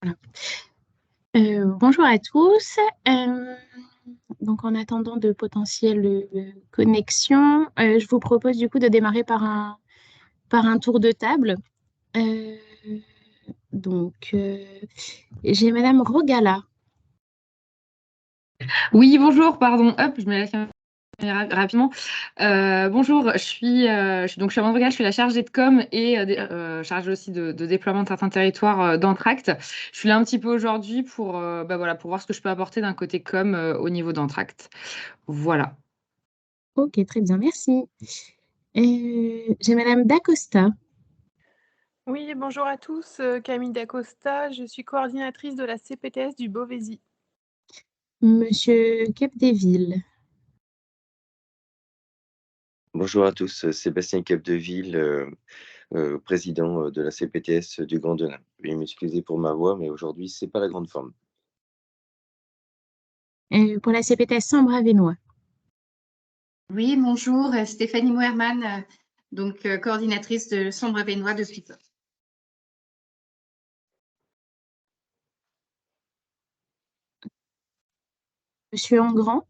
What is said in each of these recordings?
Voilà. Bonjour à tous. Donc, en attendant de potentielles connexions, je vous propose du coup de démarrer par un tour de table. Euh, j'ai Madame Rogala. Oui, bonjour, pardon. Hop, je me laisse rapidement. Bonjour, je suis Amande Regal, je suis la chargée de com et chargée aussi de déploiement de certains territoires d'Entracte. Je suis là un petit peu aujourd'hui pour, voilà, pour voir ce que je peux apporter d'un côté com au niveau d'Entracte. Voilà. Ok, très bien, merci. J'ai Madame Dacosta. Oui, bonjour à tous, Camille Dacosta, je suis coordinatrice de la CPTS du Beauvaisis. Monsieur Capdeville. Bonjour à tous, Sébastien Capdeville, président de la CPTS du Grand Denain. Veuillez m'excuser pour ma voix, mais aujourd'hui, c'est pas la grande forme. Pour la CPTS Sambre-Avesnois. Oui, bonjour, Stéphanie Moerman, coordinatrice de Sambre-Avesnois depuis peu. Monsieur Engrand.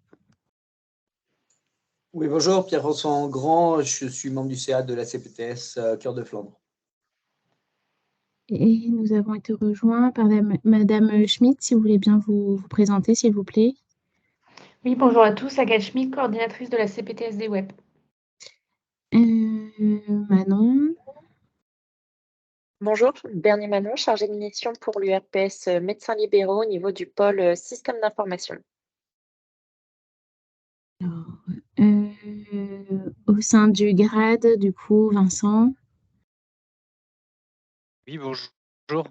Oui, bonjour, Pierre-François Engrand, je suis membre du CA de la CPTS Cœur de Flandre. Et nous avons été rejoints par Madame Schmidt, si vous voulez bien vous présenter, s'il vous plaît. Oui, bonjour à tous, Agathe Schmidt, coordinatrice de la CPTS des Web. Manon. Bonjour, Bernie Manon, chargée de mission pour l'URPS médecins libéraux au niveau du pôle système d'information. Au sein du grade, du coup, Vincent. Oui, bonjour,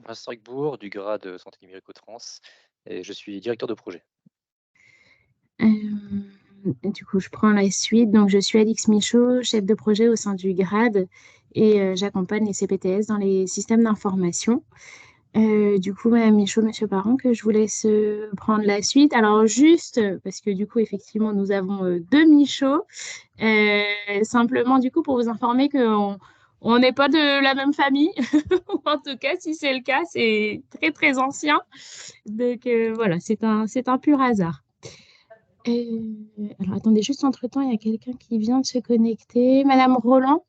Vincent Rigbourg, du grade Santé numérique Hauts-de-France, et je suis directeur de projet. Du coup, je prends la suite. Donc, je suis Alix Michaud, chef de projet au sein du grade, et j'accompagne les CPTS dans les systèmes d'information. Du coup, Madame Michaud, Monsieur Parent, que je vous laisse prendre la suite. Alors, juste, parce que du coup, effectivement, nous avons deux Michauds. Simplement, du coup, pour vous informer qu'on n'est pas de la même famille. En tout cas, si c'est le cas, c'est très, très ancien. Donc, voilà, c'est un pur hasard. Alors, attendez, juste entre-temps, il y a quelqu'un qui vient de se connecter. Madame Roland,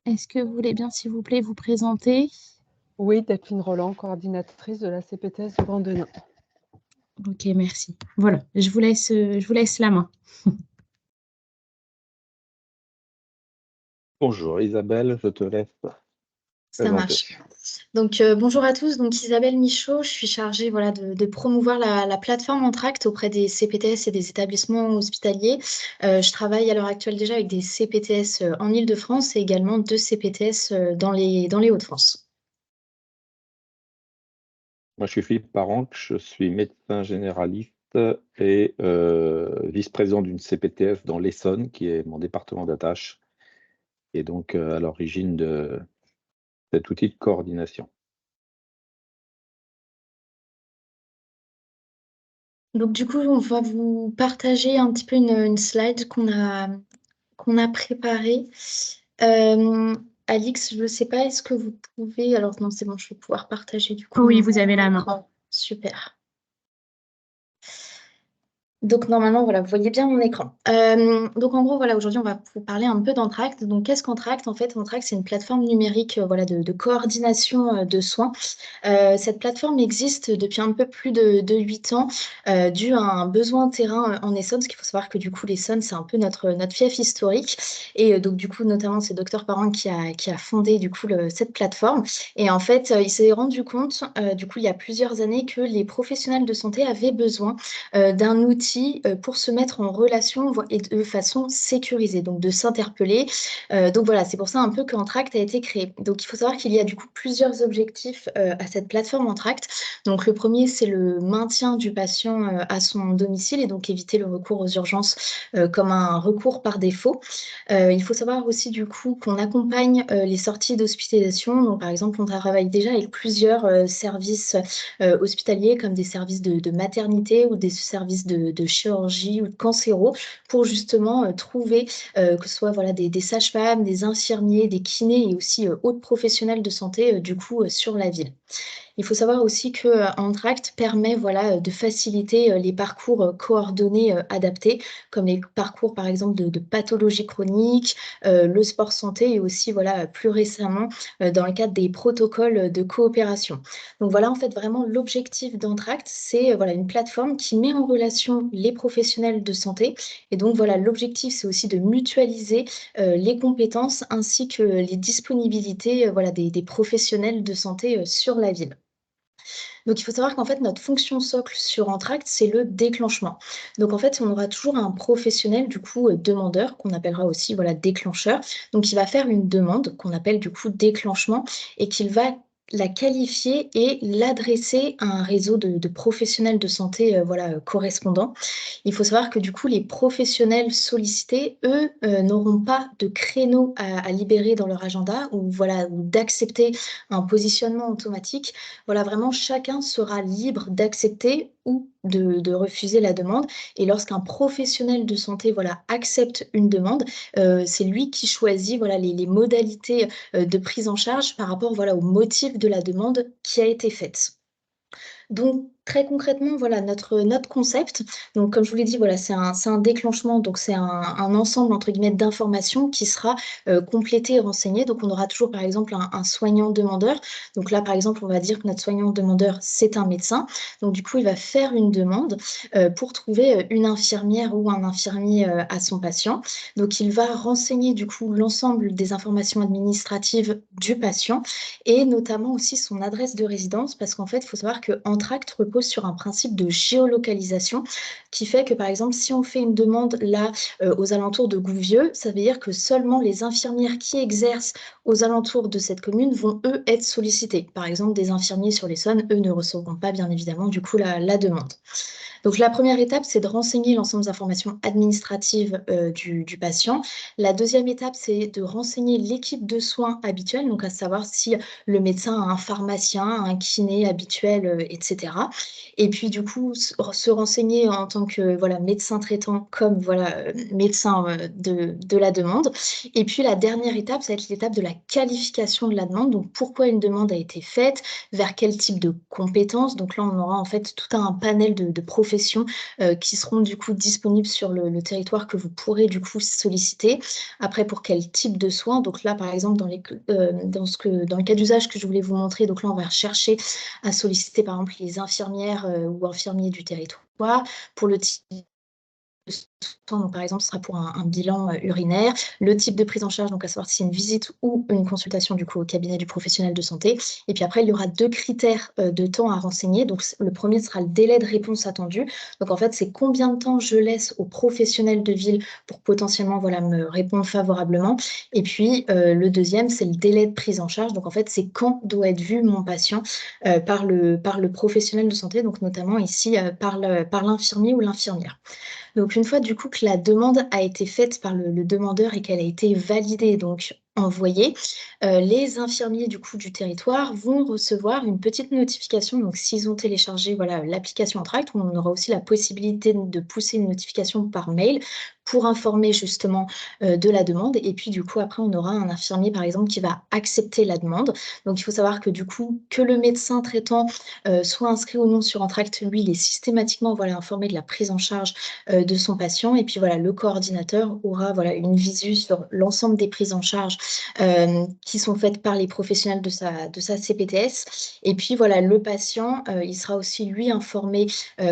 est-ce que vous voulez bien, s'il vous plaît, vous présenter? Oui, Delphine Roland, coordinatrice de la CPTS du Grand Denain. Ok, merci. Voilà, je vous laisse la main. Bonjour Isabelle, je te laisse. Ça marche. Donc, bonjour à tous. Donc, Isabelle Michaud, je suis chargée de promouvoir la plateforme Entracte auprès des CPTS et des établissements hospitaliers. Je travaille à l'heure actuelle déjà avec des CPTS en Île-de-France et également 2 CPTS dans les Hauts-de-France. Moi, je suis Philippe Paranque, je suis médecin généraliste et vice-président d'une CPTS dans l'Essonne, qui est mon département d'attache, et donc à l'origine de cet outil de coordination. Donc, du coup, on va vous partager un petit peu une slide qu'on a préparée. Alix, je ne sais pas, est-ce que vous pouvez... Alors, non, c'est bon, je vais pouvoir partager du coup. Oui, vous avez la main. Super. Donc, normalement, voilà, vous voyez bien mon écran. Donc, en gros, voilà, aujourd'hui, on va vous parler un peu d'Entracte. Donc, qu'est-ce qu'Entracte? En fait, Entracte, c'est une plateforme numérique de coordination de soins. Cette plateforme existe depuis un peu plus de 8 ans, dû à un besoin terrain en Essonne, parce qu'il faut savoir que, du coup, l'Essonne, c'est un peu notre fief historique. Et donc, du coup, notamment, c'est Dr Parent qui a fondé, du coup, cette plateforme. Et en fait, il s'est rendu compte, du coup, il y a plusieurs années, que les professionnels de santé avaient besoin d'un outil pour se mettre en relation et de façon sécurisée, donc de s'interpeller. Donc voilà, c'est pour ça un peu qu'Entracte a été créé. Donc il faut savoir qu'il y a du coup plusieurs objectifs à cette plateforme Entracte. Donc le premier, c'est le maintien du patient à son domicile et donc éviter le recours aux urgences comme un recours par défaut. Il faut savoir aussi du coup qu'on accompagne les sorties d'hospitalisation. Donc par exemple, on travaille déjà avec plusieurs services hospitaliers comme des services de maternité ou des services de chirurgie ou de cancéro pour justement trouver que ce soit des sages-femmes, des infirmiers, des kinés et aussi autres professionnels de santé du coup sur la ville. Il faut savoir aussi que Entracte permet voilà, de faciliter les parcours coordonnés adaptés, comme les parcours par exemple de pathologie chronique, le sport santé et aussi voilà, plus récemment dans le cadre des protocoles de coopération. Donc voilà, en fait, vraiment l'objectif d'Entracte, c'est voilà, une plateforme qui met en relation les professionnels de santé. Et donc voilà, l'objectif, c'est aussi de mutualiser les compétences ainsi que les disponibilités voilà, des professionnels de santé sur la ville. Donc, il faut savoir qu'en fait, notre fonction socle sur Entracte, c'est le déclenchement. Donc, en fait, on aura toujours un professionnel, du coup, demandeur, qu'on appellera aussi, voilà, déclencheur. Donc, il va faire une demande qu'on appelle, du coup, déclenchement et qu'il va la qualifier et l'adresser à un réseau de professionnels de santé voilà, correspondants. Il faut savoir que du coup, les professionnels sollicités, eux, n'auront pas de créneau à libérer dans leur agenda ou, voilà, ou d'accepter un positionnement automatique. Voilà, vraiment, chacun sera libre d'accepter ou de refuser la demande. Et lorsqu'un professionnel de santé voilà, accepte une demande, c'est lui qui choisit voilà, les modalités de prise en charge par rapport voilà, au motif de la demande qui a été faite. Donc, très concrètement, voilà notre concept. Donc, comme je vous l'ai dit, voilà, c'est un déclenchement, donc c'est un ensemble entre guillemets d'informations qui sera complété et renseigné. Donc, on aura toujours par exemple un soignant demandeur. Donc là, par exemple, on va dire que notre soignant demandeur, c'est un médecin. Donc, du coup, il va faire une demande pour trouver une infirmière ou un infirmier à son patient. Donc, il va renseigner du coup l'ensemble des informations administratives du patient et notamment aussi son adresse de résidence, parce qu'en fait, il faut savoir que Entracte repose sur un principe de géolocalisation qui fait que, par exemple, si on fait une demande là aux alentours de Gouvieux, ça veut dire que seulement les infirmières qui exercent aux alentours de cette commune vont, eux, être sollicitées. Par exemple, des infirmiers sur l'Essonne, eux, ne recevront pas, bien évidemment, du coup, la demande. Donc, la première étape, c'est de renseigner l'ensemble des informations administratives du patient. La deuxième étape, c'est de renseigner l'équipe de soins habituelle, donc à savoir si le médecin a un pharmacien, un kiné habituel, etc. Et puis, du coup, se renseigner en tant que voilà, médecin traitant comme voilà, médecin de la demande. Et puis, la dernière étape, ça va être l'étape de la qualification de la demande. Donc, pourquoi une demande a été faite, vers quel type de compétences. Donc là, on aura en fait tout un panel de professions qui seront du coup disponibles sur le territoire que vous pourrez du coup solliciter. Après, pour quel type de soins? Donc là, par exemple, dans le cas d'usage que je voulais vous montrer, donc là, on va chercher à solliciter par exemple les infirmières ou infirmiers du territoire. Pour le type donc, par exemple, ce sera pour un bilan urinaire, le type de prise en charge, donc à savoir si c'est une visite ou une consultation du coup au cabinet du professionnel de santé. Et puis après, il y aura 2 critères de temps à renseigner. Donc le premier sera le délai de réponse attendu. Donc en fait, c'est combien de temps je laisse aux professionnels de ville pour potentiellement voilà, me répondre favorablement. Et puis le deuxième, c'est le délai de prise en charge. Donc en fait, c'est quand doit être vu mon patient par le professionnel de santé, donc notamment ici par l'infirmier ou l'infirmière. Donc, une fois du coup que la demande a été faite par le demandeur et qu'elle a été validée, donc envoyée, les infirmiers du coup du territoire vont recevoir une petite notification. Donc, s'ils ont téléchargé voilà, l'application Entracte, on aura aussi la possibilité de pousser une notification par mail pour informer justement de la demande. Et puis, du coup, après, on aura un infirmier, par exemple, qui va accepter la demande. Donc, il faut savoir que du coup, que le médecin traitant soit inscrit ou non sur Entracte, lui, il est systématiquement voilà, informé de la prise en charge de son patient. Et puis voilà, le coordinateur aura voilà, une visu sur l'ensemble des prises en charge qui sont faites par les professionnels de sa CPTS. Et puis voilà, le patient, il sera aussi lui informé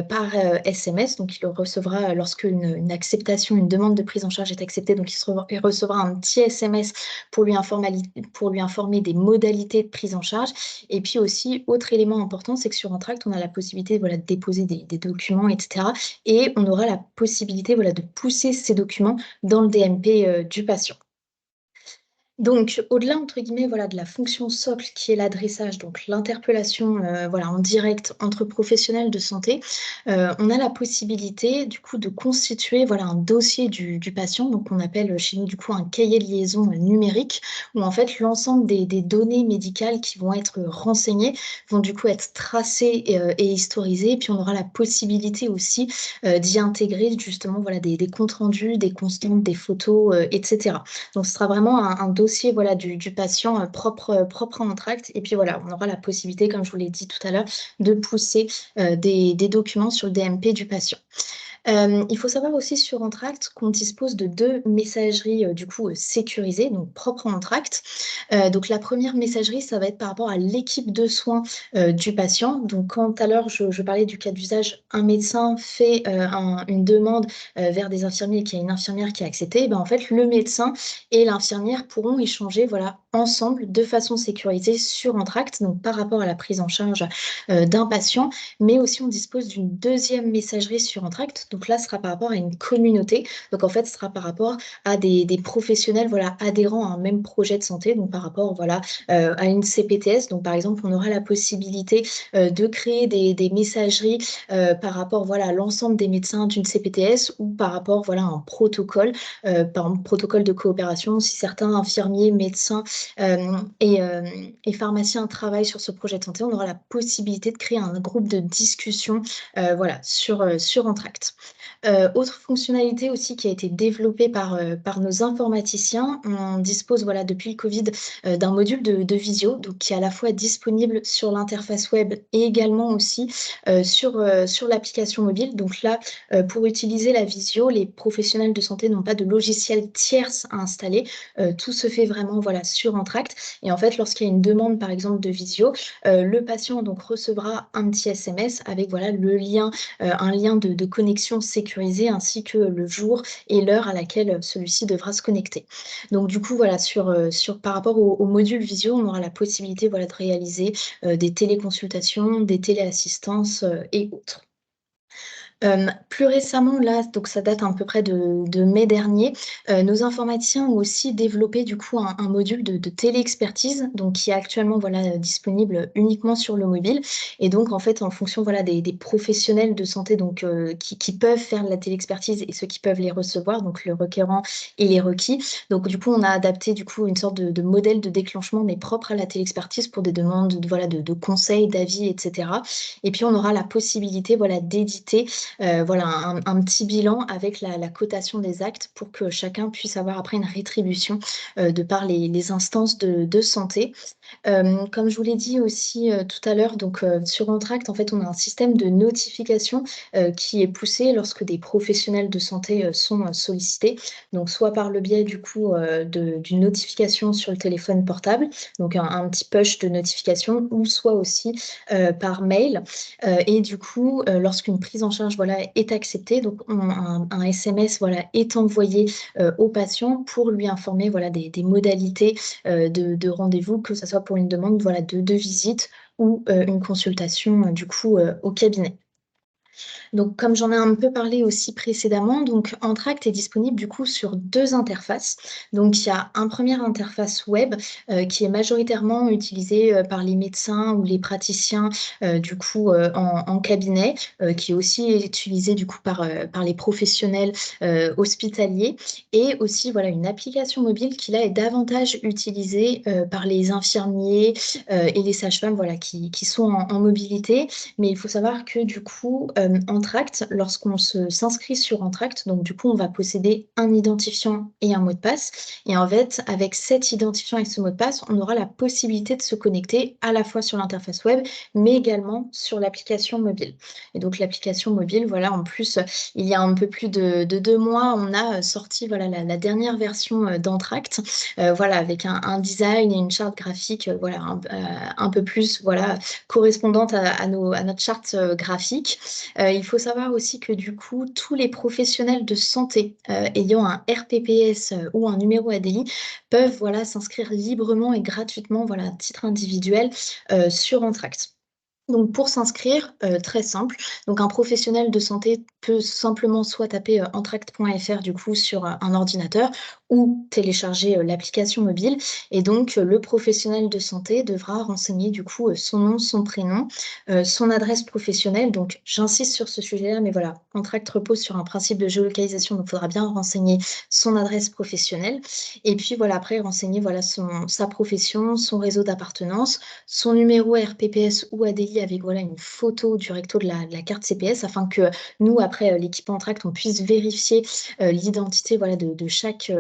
par SMS. Donc il recevra lorsque une acceptation, une demande de prise en charge est acceptée, donc il recevra un petit SMS pour lui informer des modalités de prise en charge. Et puis aussi, autre élément important, c'est que sur Entracte, on a la possibilité voilà, de déposer des documents, etc. Et on aura la possibilité voilà, de pousser ces documents dans le DMP du patient. Donc, au-delà, entre guillemets, voilà, de la fonction socle qui est l'adressage, donc l'interpellation voilà, en direct entre professionnels de santé, on a la possibilité du coup de constituer voilà, un dossier du patient, donc on appelle chez nous du coup un cahier de liaison numérique, où en fait l'ensemble des données médicales qui vont être renseignées vont du coup être tracées et historisées, et puis on aura la possibilité aussi d'y intégrer justement voilà, des comptes rendus, des constantes, des photos, etc. Donc ce sera vraiment un dossier dossier voilà, du patient propre à Entracte. Et puis voilà, on aura la possibilité, comme je vous l'ai dit tout à l'heure, de pousser des documents sur le DMP du patient. Il faut savoir aussi sur Entracte qu'on dispose de 2 messageries du coup sécurisées, donc propres à Entracte. Donc la première messagerie, ça va être par rapport à l'équipe de soins du patient. Donc quand tout à l'heure je parlais du cas d'usage, un médecin fait une demande vers des infirmiers et qu'il y a une infirmière qui a accepté, ben en fait le médecin et l'infirmière pourront échanger voilà, ensemble de façon sécurisée sur Entracte, donc par rapport à la prise en charge d'un patient, mais aussi on dispose d'une 2e messagerie sur Entracte. Donc là, ce sera par rapport à une communauté. Donc en fait, ce sera par rapport à des professionnels voilà, adhérents à un même projet de santé, donc par rapport voilà, à une CPTS. Donc par exemple, on aura la possibilité de créer des messageries par rapport voilà, à l'ensemble des médecins d'une CPTS ou par rapport voilà, à un protocole, par exemple, protocole de coopération. Si certains infirmiers, médecins et pharmaciens travaillent sur ce projet de santé, on aura la possibilité de créer un groupe de discussion voilà, sur Entracte. Autre fonctionnalité aussi qui a été développée par nos informaticiens, on dispose voilà, depuis le Covid d'un module de visio, donc qui est à la fois disponible sur l'interface web et également aussi sur l'application mobile. Donc là, pour utiliser la visio, les professionnels de santé n'ont pas de logiciel tierce à installer. Tout se fait vraiment voilà, sur Entracte. Et en fait, lorsqu'il y a une demande, par exemple, de visio, le patient donc recevra un petit SMS avec voilà, le lien, un lien de connexion sécurisé ainsi que le jour et l'heure à laquelle celui-ci devra se connecter. Donc du coup, voilà, par rapport au module visio, on aura la possibilité voilà, de réaliser des téléconsultations, des téléassistances et autres. Plus récemment, là, donc ça date à peu près de mai dernier, nos informaticiens ont aussi développé du coup un module de téléexpertise, donc qui est actuellement voilà, disponible uniquement sur le mobile. Et donc, en fait, en fonction voilà, des professionnels de santé donc, qui peuvent faire de la téléexpertise et ceux qui peuvent les recevoir, donc le requérant et les requis. Donc, du coup, on a adapté du coup une sorte de modèle de déclenchement, mais propre à la téléexpertise pour des demandes voilà, de conseils, d'avis, etc. Et puis, on aura la possibilité voilà, d'éditer voilà, un petit bilan avec la cotation des actes pour que chacun puisse avoir après une rétribution de par les instances de santé. Comme je vous l'ai dit aussi tout à l'heure, donc sur Entracte, en fait, on a un système de notification qui est poussé lorsque des professionnels de santé sont sollicités, donc soit par le biais du coup d'une notification sur le téléphone portable, donc un petit push de notification, ou soit aussi par mail. Et du coup, lorsqu'une prise en charge voilà, est acceptée, donc un SMS voilà, est envoyé au patient pour lui informer voilà, des modalités de rendez-vous, que ce soit pour une demande voilà, de visite ou une consultation du coup au cabinet. Donc, comme j'en ai un peu parlé aussi précédemment, donc Entracte est disponible du coup sur 2 interfaces. Donc, il y a une première interface web qui est majoritairement utilisée par les médecins ou les praticiens du coup en cabinet, qui est aussi utilisée du coup par les professionnels hospitaliers, et aussi voilà une application mobile qui là est davantage utilisée par les infirmiers et les sages-femmes voilà qui sont en mobilité. Mais il faut savoir que du coup Entracte, lorsqu'on s'inscrit sur Entracte, donc du coup, on va posséder un identifiant et un mot de passe. Et en fait, avec cet identifiant et ce mot de passe, on aura la possibilité de se connecter à la fois sur l'interface web, mais également sur l'application mobile. Et donc, l'application mobile, voilà, en plus, il y a un peu plus de 2 mois, on a sorti voilà, la dernière version d'Entracte, voilà, avec un design et une charte graphique voilà, un peu plus voilà, correspondante à notre charte graphique. Il faut savoir aussi que du coup, tous les professionnels de santé ayant un RPPS ou un numéro ADI peuvent voilà, s'inscrire librement et gratuitement voilà, à titre individuel sur Entracte. Donc pour s'inscrire, très simple, donc un professionnel de santé peut simplement soit taper entracte.fr du coup sur un ordinateur ou télécharger l'application mobile, et donc le professionnel de santé devra renseigner du coup son nom, son prénom, son adresse professionnelle. Donc j'insiste sur ce sujet-là, mais voilà, Entracte repose sur un principe de géolocalisation, donc il faudra bien renseigner son adresse professionnelle, et puis voilà, après renseigner voilà sa profession, son réseau d'appartenance, son numéro RPPS ou ADI avec voilà, une photo du recto de la carte CPS, afin que nous, après l'équipe Entracte, on puisse vérifier l'identité voilà, de chaque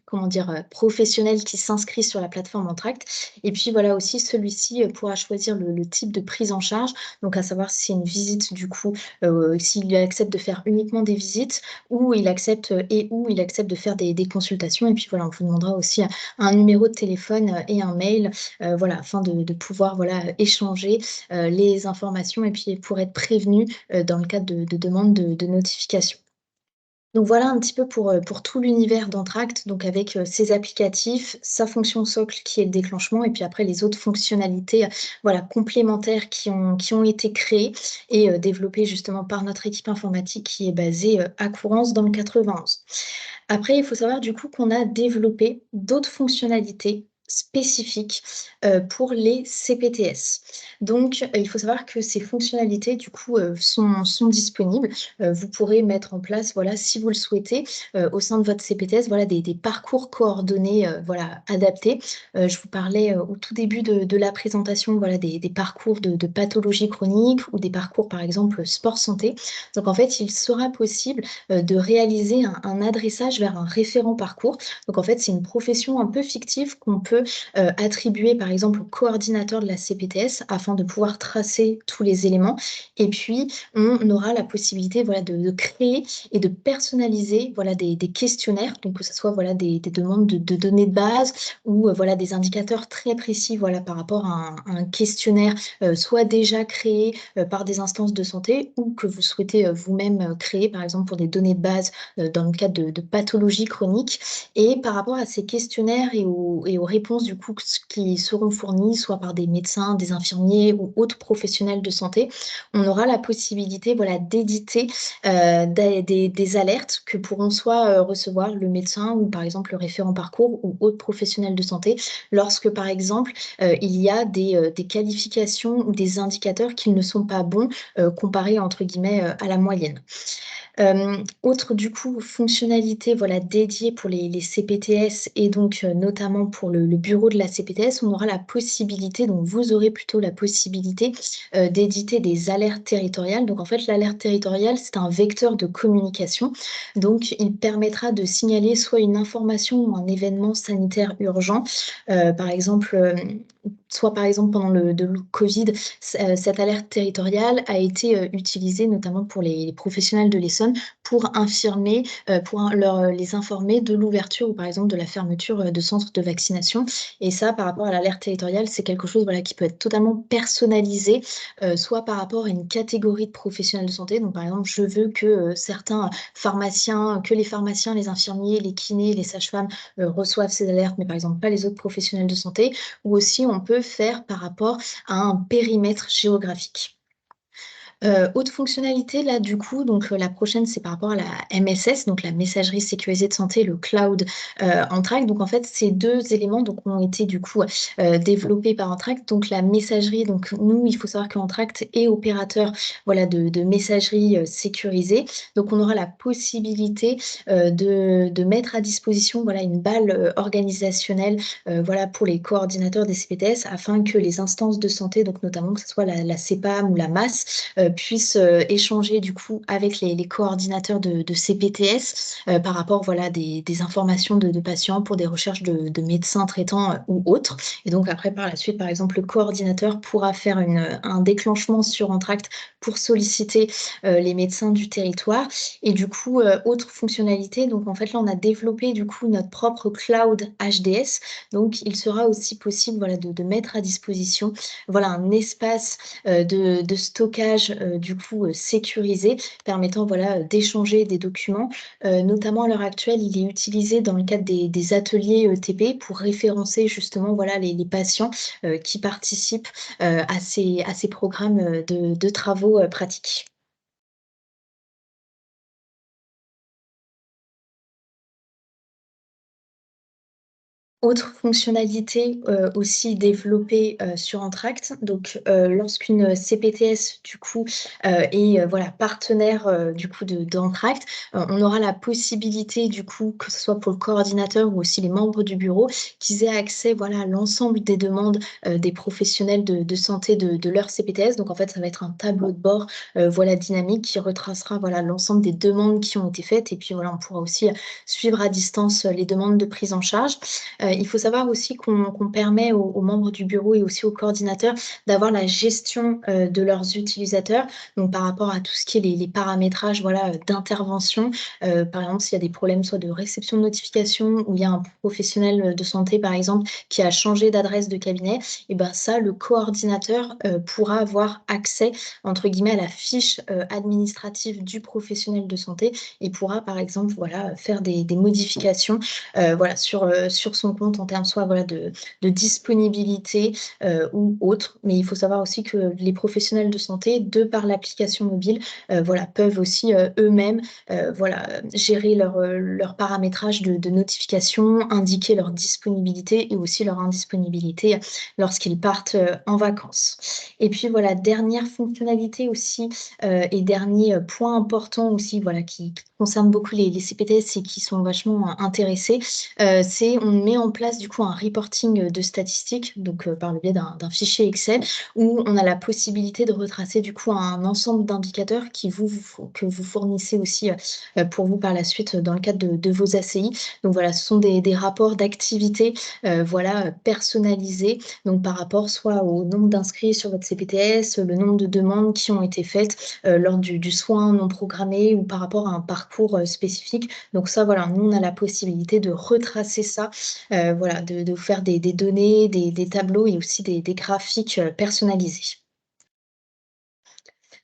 comment dire, professionnel qui s'inscrit sur la plateforme Entracte. Et puis voilà aussi, celui-ci pourra choisir le type de prise en charge, donc à savoir si c'est une visite du coup, s'il accepte de faire uniquement des visites ou il accepte de faire des consultations. Et puis voilà, on vous demandera aussi un numéro de téléphone et un mail, voilà, afin de pouvoir voilà, échanger les informations et puis pour être prévenu dans le cadre de demande de notification. Donc voilà un petit peu pour tout l'univers d'Entracte, donc avec ses applicatifs, sa fonction socle qui est le déclenchement, et puis après les autres fonctionnalités voilà, complémentaires qui ont été créées et développées justement par notre équipe informatique qui est basée à Courance dans le 91. Après, il faut savoir du coup qu'on a développé d'autres fonctionnalités spécifiques pour les CPTS. Donc, il faut savoir que ces fonctionnalités, du coup, sont disponibles. Vous pourrez mettre en place, voilà, si vous le souhaitez, au sein de votre CPTS, voilà, des parcours coordonnés, voilà, adaptés. Je vous parlais au tout début de la présentation, voilà, des parcours de pathologie chronique ou des parcours, par exemple, sport-santé. Donc, en fait, il sera possible de réaliser un adressage vers un référent parcours. Donc, en fait, c'est une profession un peu fictive qu'on peut attribuer, par exemple, au coordinateur de la CPTS afin de pouvoir tracer tous les éléments. Et puis, on aura la possibilité voilà, de créer et de personnaliser voilà, des questionnaires, donc que ce soit voilà, des demandes de données de base ou voilà, des indicateurs très précis voilà, par rapport à un questionnaire soit déjà créé par des instances de santé ou que vous souhaitez vous-même créer, par exemple, pour des données de base dans le cadre de pathologies chroniques. Et par rapport à ces questionnaires et aux réponses du coup qui seront fournies soit par des médecins, des infirmiers ou autres professionnels de santé, on aura la possibilité voilà, d'éditer des alertes que pourront soit recevoir le médecin ou par exemple le référent parcours ou autres professionnels de santé lorsque par exemple il y a des qualifications ou des indicateurs qui ne sont pas bons comparés entre guillemets à la moyenne. Autre du coup fonctionnalité voilà, dédiée pour les CPTS et donc notamment pour le bureau de la CPTS, on aura la possibilité, donc vous aurez plutôt la possibilité d'éditer des alertes territoriales. Donc en fait l'alerte territoriale c'est un vecteur de communication, donc il permettra de signaler soit une information ou un événement sanitaire urgent, par exemple soit par exemple pendant le Covid, cette alerte territoriale a été utilisée notamment pour les professionnels de l'Essonne pour infirmer, pour les informer de l'ouverture ou par exemple de la fermeture de centres de vaccination. Et ça, par rapport à l'alerte territoriale, c'est quelque chose voilà, qui peut être totalement personnalisé, soit par rapport à une catégorie de professionnels de santé. Donc par exemple, je veux que certains pharmaciens, que les pharmaciens, les infirmiers, les kinés, les sages-femmes reçoivent ces alertes, mais par exemple pas les autres professionnels de santé. Ou aussi, on peut faire par rapport à un périmètre géographique. Autre fonctionnalité, là, du coup, donc la prochaine, c'est par rapport à la MSS, donc la messagerie sécurisée de santé, le cloud Entracte. Donc, en fait, ces deux éléments donc, ont été, du coup, développés par Entracte. Donc, la messagerie, donc, nous, il faut savoir qu'Entracte est opérateur voilà, de messagerie sécurisée. Donc, on aura la possibilité de mettre à disposition voilà, une balle organisationnelle voilà, pour les coordinateurs des CPTS afin que les instances de santé, donc notamment que ce soit la CEPAM ou la MAS, puissent échanger du coup avec les coordinateurs de CPTS par rapport voilà, des informations de patients pour des recherches de médecins traitants ou autres. Et donc après, par la suite, par exemple, le coordinateur pourra faire un déclenchement sur Entracte pour solliciter les médecins du territoire. Et du coup, autre fonctionnalité, donc en fait là, on a développé du coup notre propre cloud HDS. Donc, il sera aussi possible voilà, de mettre à disposition voilà, un espace de stockage du coup sécurisé permettant voilà, d'échanger des documents. Notamment à l'heure actuelle, il est utilisé dans le cadre des ateliers TP pour référencer justement voilà, les patients qui participent à ces programmes de travaux pratiques. Autre fonctionnalité aussi développée sur Entracte. Donc, lorsqu'une CPTS du coup est voilà, partenaire du coup d'Entracte, on aura la possibilité du coup, que ce soit pour le coordinateur ou aussi les membres du bureau, qu'ils aient accès voilà, à l'ensemble des demandes des professionnels de santé de leur CPTS. Donc, en fait, ça va être un tableau de bord voilà, dynamique qui retracera voilà, l'ensemble des demandes qui ont été faites. Et puis, voilà, on pourra aussi suivre à distance les demandes de prise en charge. Il faut savoir aussi qu'on permet aux membres du bureau et aussi aux coordinateurs d'avoir la gestion de leurs utilisateurs. Donc, par rapport à tout ce qui est les paramétrages voilà, d'intervention, par exemple, s'il y a des problèmes soit de réception de notification ou il y a un professionnel de santé, par exemple, qui a changé d'adresse de cabinet, et ben ça, le coordinateur pourra avoir accès, entre guillemets, à la fiche administrative du professionnel de santé et pourra, par exemple, voilà, faire des modifications voilà, sur son compte en termes soit voilà, de disponibilité ou autre. Mais il faut savoir aussi que les professionnels de santé, de par l'application mobile, voilà, peuvent aussi eux-mêmes voilà, gérer leur paramétrage de notification, indiquer leur disponibilité et aussi leur indisponibilité lorsqu'ils partent en vacances. Et puis voilà, dernière fonctionnalité aussi et dernier point important aussi voilà, qui concerne beaucoup les CPTS et qui sont vachement intéressés, c'est on met en place du coup un reporting de statistiques, donc par le biais d'un fichier Excel, où on a la possibilité de retracer du coup un ensemble d'indicateurs que vous fournissez aussi pour vous par la suite dans le cadre de vos ACI. Donc voilà, ce sont des rapports d'activité voilà, personnalisés, donc par rapport soit au nombre d'inscrits sur votre CPTS, le nombre de demandes qui ont été faites lors du soin non programmé ou par rapport à un parcours spécifique. Donc ça, voilà, nous, on a la possibilité de retracer ça, voilà, de faire des données, des tableaux et aussi des graphiques personnalisés.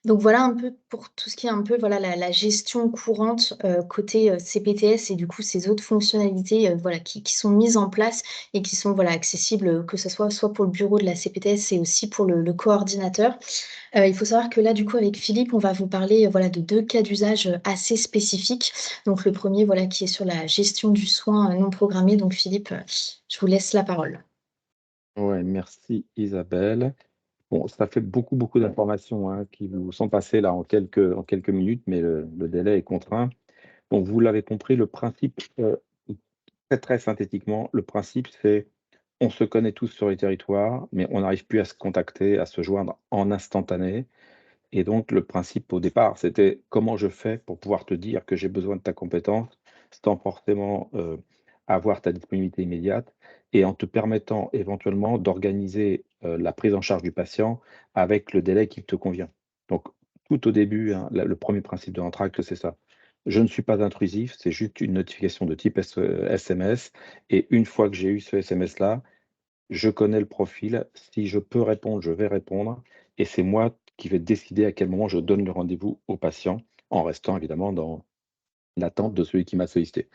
Donc voilà un peu pour tout ce qui est un peu voilà, la gestion courante côté CPTS et du coup ces autres fonctionnalités voilà, qui sont mises en place et qui sont voilà, accessibles que ce soit pour le bureau de la CPTS et aussi pour le coordinateur. Il faut savoir que là, du coup, avec Philippe, on va vous parler voilà, de 2 cas d'usage assez spécifiques. Donc le premier voilà, qui est sur la gestion du soin non programmé. Donc Philippe, je vous laisse la parole. Ouais, merci Isabelle. Bon, ça fait beaucoup d'informations hein, qui vous sont passées là en quelques minutes, mais le délai est contraint. Donc, vous l'avez compris, le principe, très synthétiquement, le principe, c'est on se connaît tous sur les territoires, mais on n'arrive plus à se contacter, à se joindre en instantané. Et donc, le principe au départ, c'était comment je fais pour pouvoir te dire que j'ai besoin de ta compétence sans forcément avoir ta disponibilité immédiate et en te permettant éventuellement d'organiser la prise en charge du patient avec le délai qui te convient. Donc, tout au début, hein, le premier principe de l'entracte, c'est ça. Je ne suis pas intrusif, c'est juste une notification de type SMS. Et une fois que j'ai eu ce SMS-là, je connais le profil. Si je peux répondre, je vais répondre. Et c'est moi qui vais décider à quel moment je donne le rendez-vous au patient, en restant évidemment dans l'attente de celui qui m'a sollicité.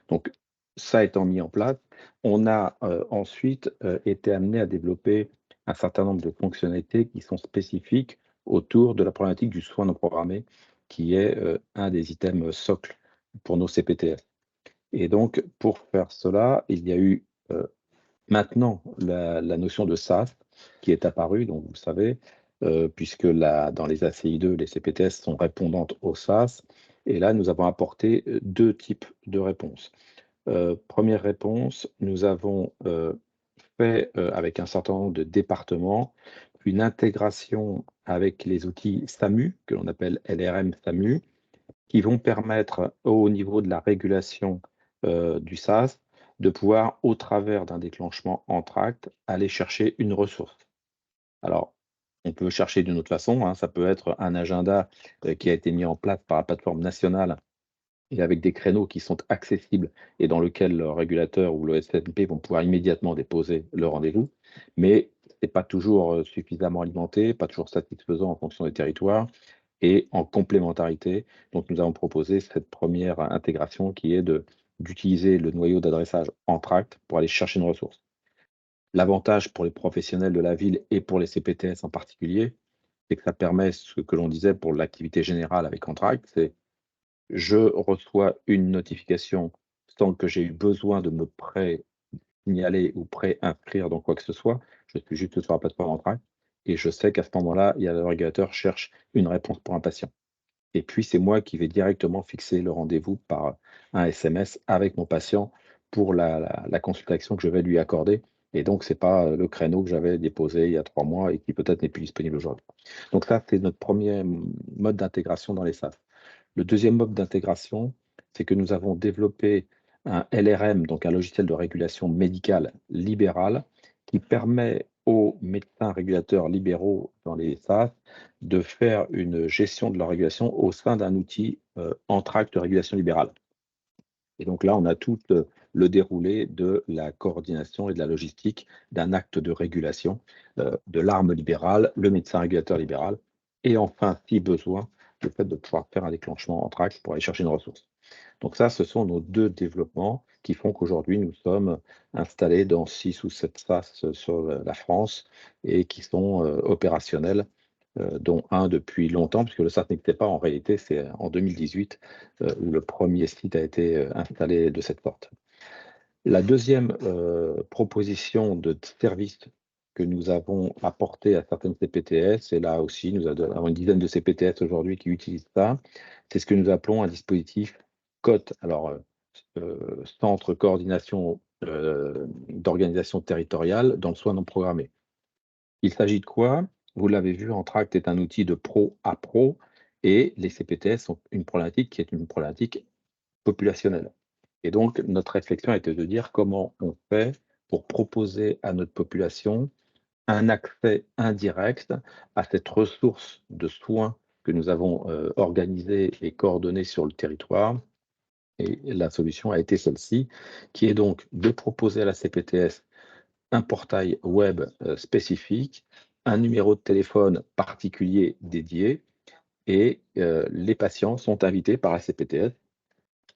Donc, ça étant mis en place, on a ensuite été amené à développer un certain nombre de fonctionnalités qui sont spécifiques autour de la problématique du soin non programmé, qui est un des items socles pour nos CPTS. Et donc, pour faire cela, il y a eu maintenant la notion de SaaS qui est apparue, donc vous le savez, puisque dans les ACI 2, les CPTS sont répondantes au SaaS. Et là, nous avons apporté 2 types de réponses. Première réponse, nous avons fait avec un certain nombre de départements une intégration avec les outils SAMU, que l'on appelle LRM SAMU, qui vont permettre au niveau de la régulation du SaaS de pouvoir, au travers d'un déclenchement Entracte, aller chercher une ressource. Alors, on peut chercher d'une autre façon, hein, ça peut être un agenda qui a été mis en place par la plateforme nationale et avec des créneaux qui sont accessibles et dans lequel le régulateur ou le SNP vont pouvoir immédiatement déposer le rendez-vous. Mais ce n'est pas toujours suffisamment alimenté, pas toujours satisfaisant en fonction des territoires et en complémentarité. Donc, nous avons proposé cette première intégration qui est d'utiliser le noyau d'adressage Entracte pour aller chercher une ressource. L'avantage pour les professionnels de la ville et pour les CPTS en particulier, c'est que ça permet ce que l'on disait pour l'activité générale avec Entracte, c'est je reçois une notification sans que j'ai eu besoin de me signaler ou préinscrire dans quoi que ce soit. Je suis juste sur la plateforme Entracte et je sais qu'à ce moment-là, le régulateur cherche une réponse pour un patient. Et puis, c'est moi qui vais directement fixer le rendez-vous par un SMS avec mon patient pour la consultation que je vais lui accorder. Et donc, ce n'est pas le créneau que j'avais déposé il y a 3 mois et qui peut-être n'est plus disponible aujourd'hui. Donc ça, c'est notre premier mode d'intégration dans les SaaS. Le deuxième mode d'intégration, c'est que nous avons développé un LRM, donc un logiciel de régulation médicale libérale, qui permet aux médecins régulateurs libéraux dans les SaaS de faire une gestion de leur régulation au sein d'un outil Entracte de régulation libérale. Et donc là, on a tout le déroulé de la coordination et de la logistique d'un acte de régulation de l'arme libérale, le médecin régulateur libéral, et enfin, si besoin, le fait de pouvoir faire un déclenchement Entracte pour aller chercher une ressource. Donc ça, ce sont nos 2 développements qui font qu'aujourd'hui, nous sommes installés dans 6 ou 7 SaaS sur la France et qui sont opérationnels, dont un depuis longtemps, puisque le SaaS n'existait pas en réalité, c'est en 2018 où le premier site a été installé de cette sorte. La deuxième proposition de service que nous avons apporté à certaines CPTS, et là aussi, nous avons une dizaine de CPTS aujourd'hui qui utilisent ça, c'est ce que nous appelons un dispositif COT, alors Centre Coordination d'Organisation Territoriale dans le soin non programmé. Il s'agit de quoi? Vous l'avez vu, Entracte est un outil de pro à pro et les CPTS ont une problématique qui est une problématique populationnelle. Et donc, notre réflexion était de dire comment on fait pour proposer à notre population un accès indirect à cette ressource de soins que nous avons organisée et coordonnée sur le territoire. Et la solution a été celle-ci, qui est donc de proposer à la CPTS un portail web spécifique, un numéro de téléphone particulier dédié, et les patients sont invités par la CPTS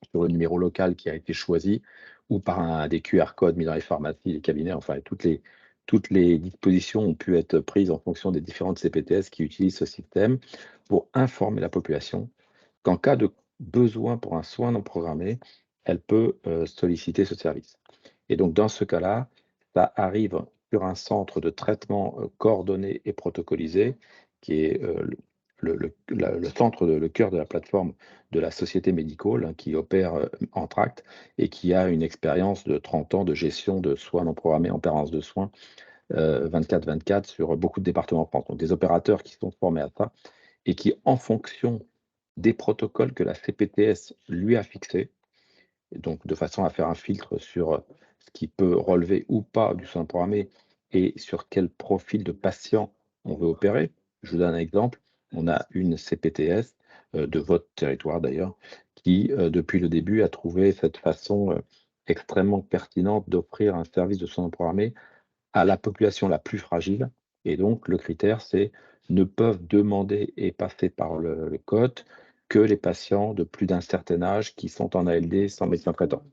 sur le numéro local qui a été choisi ou par des QR codes mis dans les pharmacies, les cabinets, enfin toutes les dispositions ont pu être prises en fonction des différentes CPTS qui utilisent ce système pour informer la population qu'en cas de besoin pour un soin non programmé, elle peut solliciter ce service. Et donc dans ce cas-là, ça arrive sur un centre de traitement coordonné et protocolisé qui est le centre, le cœur de la plateforme de la société Medicall qui opère Entracte et qui a une expérience de 30 ans de gestion de soins non programmés en permanence de soins 24/24 sur beaucoup de départements en France. Donc des opérateurs qui sont formés à ça et qui, en fonction des protocoles que la CPTS lui a fixés, donc de façon à faire un filtre sur ce qui peut relever ou pas du soin programmé et sur quel profil de patient on veut opérer. Je vous donne un exemple. On a une CPTS de votre territoire d'ailleurs, qui depuis le début a trouvé cette façon extrêmement pertinente d'offrir un service de soins programmé à la population la plus fragile. Et donc le critère, c'est ne peuvent demander et passer par le COT que les patients de plus d'un certain âge qui sont en ALD sans médecin traitant.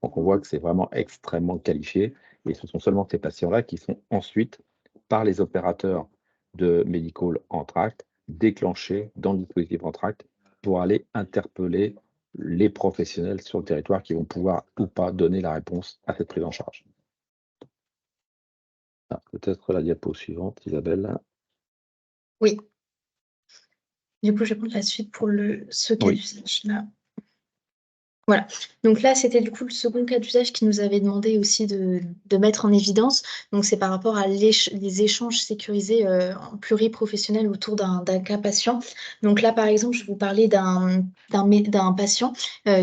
Donc on voit que c'est vraiment extrêmement qualifié et ce sont seulement ces patients-là qui sont ensuite, par les opérateurs de Medicall Entracte, déclenchés dans le dispositif Entracte pour aller interpeller les professionnels sur le territoire qui vont pouvoir ou pas donner la réponse à cette prise en charge. Ah, peut-être la diapo suivante, Isabelle. Oui. Du coup, je vais prendre la suite pour ce cas d'usage-là. Voilà, donc là, c'était du coup le second cas d'usage qui nous avait demandé aussi de mettre en évidence. Donc, c'est par rapport à les échanges sécurisés en pluriprofessionnels autour d'un cas patient. Donc là, par exemple, je vous parlais d'un patient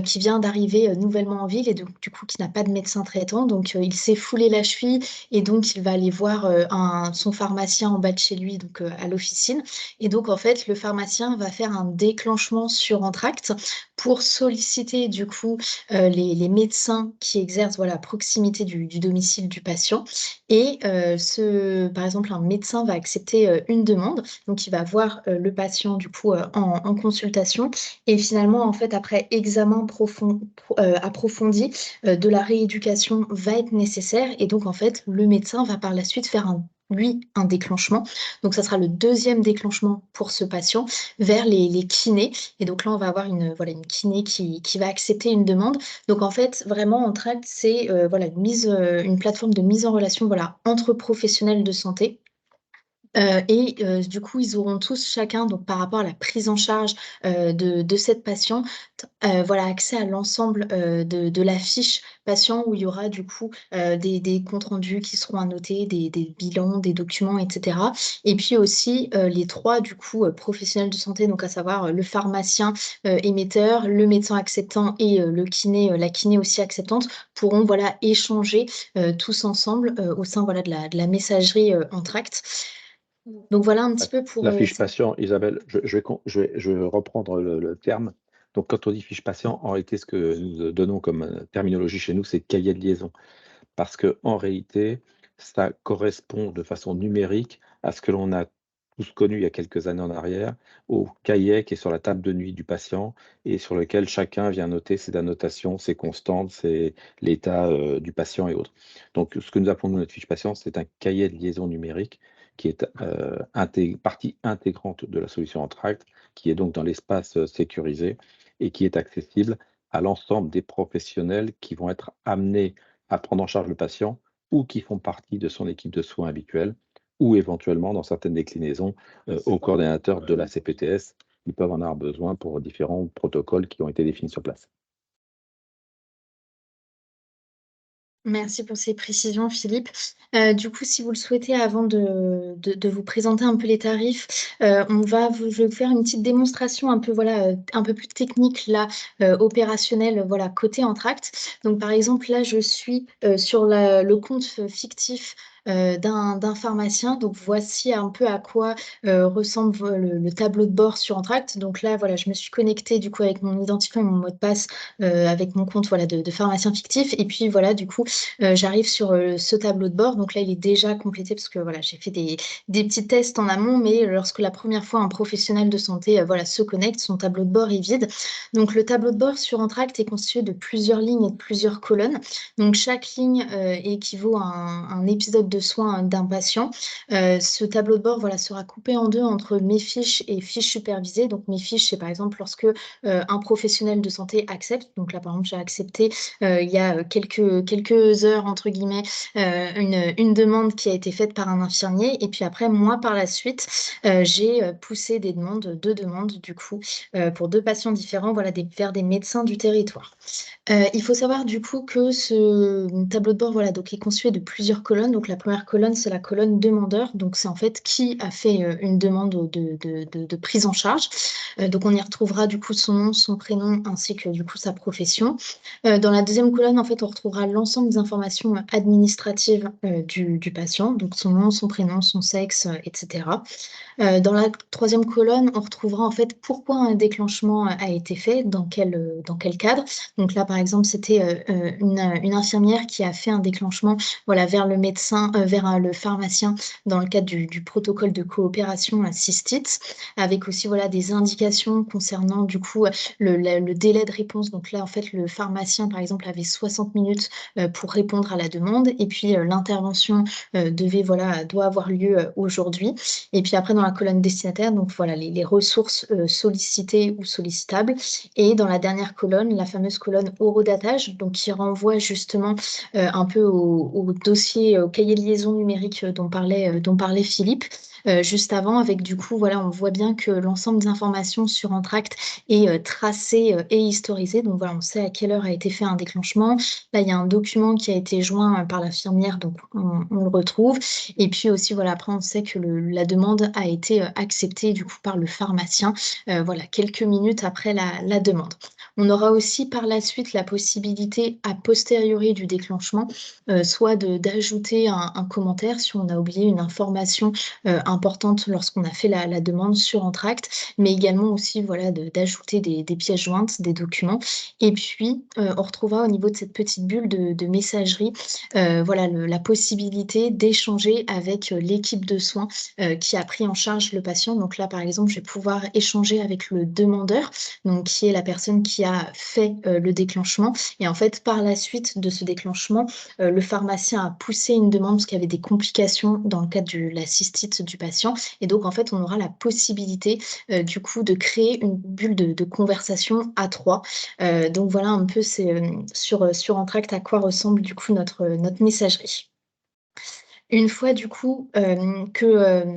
qui vient d'arriver nouvellement en ville et donc, du coup, qui n'a pas de médecin traitant. Donc, il s'est foulé la cheville et donc, il va aller voir son pharmacien en bas de chez lui, donc à l'officine. Et donc, en fait, le pharmacien va faire un déclenchement sur Entracte pour solliciter du coup les médecins qui exercent à proximité du domicile du patient. Et par exemple, un médecin va accepter une demande, donc il va voir le patient du coup en consultation. Et finalement, en fait, après examen approfondi, de la rééducation va être nécessaire. Et donc, en fait, le médecin va par la suite faire un lui, un déclenchement. Donc, ça sera le deuxième déclenchement pour ce patient vers les kinés. Et donc là, on va avoir une kiné qui va accepter une demande. Donc, en fait, vraiment, Entracte, c'est une plateforme de mise en relation entre professionnels de santé. Du coup, ils auront tous chacun, donc par rapport à la prise en charge de cette patiente, accès à l'ensemble de la fiche patient où il y aura du coup des comptes rendus qui seront annotés, des bilans, des documents, etc. Et puis aussi les trois du coup professionnels de santé, donc à savoir le pharmacien émetteur, le médecin acceptant et le kiné, la kiné aussi acceptante, pourront échanger tous ensemble au sein de la messagerie Entracte. Donc voilà un petit peu pour La fiche patient, Isabelle, je vais reprendre le terme. Donc, quand on dit fiche patient, en réalité, ce que nous donnons comme terminologie chez nous, c'est cahier de liaison. Parce qu'en réalité, ça correspond de façon numérique à ce que l'on a tous connu il y a quelques années en arrière, au cahier qui est sur la table de nuit du patient et sur lequel chacun vient noter ses annotations, ses constantes, l'état du patient et autres. Donc, ce que nous appelons notre fiche patient, c'est un cahier de liaison numérique qui est partie intégrante de la solution Entracte, qui est donc dans l'espace sécurisé et qui est accessible à l'ensemble des professionnels qui vont être amenés à prendre en charge le patient ou qui font partie de son équipe de soins habituelle ou éventuellement, dans certaines déclinaisons, aux coordinateurs de la CPTS qui peuvent en avoir besoin pour différents protocoles qui ont été définis sur place. Merci pour ces précisions, Philippe. Du coup, si vous le souhaitez, avant de vous présenter un peu les tarifs, je vais vous faire une petite démonstration un peu, un peu plus technique, là, opérationnelle, côté Entracte. Donc, par exemple, là, je suis sur le compte fictif d'un pharmacien. Donc, voici un peu à quoi ressemble le tableau de bord sur Entracte. Donc là, je me suis connectée du coup avec mon identifiant et mon mot de passe avec mon compte de pharmacien fictif. Et puis du coup, j'arrive sur ce tableau de bord. Donc là, il est déjà complété parce que j'ai fait des petits tests en amont, mais lorsque la première fois un professionnel de santé se connecte, son tableau de bord est vide. Donc le tableau de bord sur Entracte est constitué de plusieurs lignes et de plusieurs colonnes. Donc chaque ligne équivaut à un épisode de soins d'un patient. Ce tableau de bord sera coupé en deux entre mes fiches et fiches supervisées. Donc mes fiches, c'est par exemple lorsque un professionnel de santé accepte. Donc là, par exemple, j'ai accepté il y a quelques heures, entre guillemets, une demande qui a été faite par un infirmier. Et puis après, moi, par la suite, j'ai poussé deux demandes, du coup, pour deux patients différents, vers des médecins du territoire. Il faut savoir du coup que ce tableau de bord donc, est constitué de plusieurs colonnes. Donc la première colonne, c'est la colonne demandeur. Donc c'est en fait qui a fait une demande de prise en charge. Donc on y retrouvera du coup son nom, son prénom ainsi que du coup sa profession. Dans la deuxième colonne, en fait, on retrouvera l'ensemble des informations administratives du patient. Donc son nom, son prénom, son sexe, etc. Dans la troisième colonne, on retrouvera en fait pourquoi un déclenchement a été fait, dans quel cadre. Donc là, par exemple, c'était une infirmière qui a fait un déclenchement vers le médecin, vers le pharmacien dans le cadre du protocole de coopération à cystite, avec aussi des indications concernant du coup le délai de réponse. Donc là, en fait, le pharmacien, par exemple, avait 60 minutes pour répondre à la demande, et puis l'intervention doit avoir lieu aujourd'hui. Et puis après, dans la colonne destinataire, donc les ressources sollicitées ou sollicitables. Et dans la dernière colonne, la fameuse colonne horodatage, donc qui renvoie justement un peu au dossier, au cahier de liaison numérique dont parlait Philippe. Juste avant, avec du coup, on voit bien que l'ensemble des informations sur Entracte est tracé et historisé. Donc on sait à quelle heure a été fait un déclenchement. Là, il y a un document qui a été joint par l'infirmière, donc on le retrouve. Et puis aussi, après, on sait que la demande a été acceptée du coup par le pharmacien, quelques minutes après la demande. On aura aussi par la suite la possibilité a posteriori du déclenchement, soit d'ajouter un commentaire si on a oublié une information importante lorsqu'on a fait la demande sur Entracte, mais également aussi voilà, d'ajouter des pièces jointes, des documents. Et puis, on retrouvera au niveau de cette petite bulle de messagerie voilà, la possibilité d'échanger avec l'équipe de soins qui a pris en charge le patient. Donc là, par exemple, je vais pouvoir échanger avec le demandeur, donc qui est la personne qui a fait le déclenchement. Et en fait, par la suite de ce déclenchement, le pharmacien a poussé une demande parce qu'il y avait des complications dans le cadre de la cystite du patient. Et donc, en fait, on aura la possibilité du coup de créer une bulle de conversation à trois. Donc voilà un peu sur Entracte à quoi ressemble du coup notre messagerie. Une fois du coup que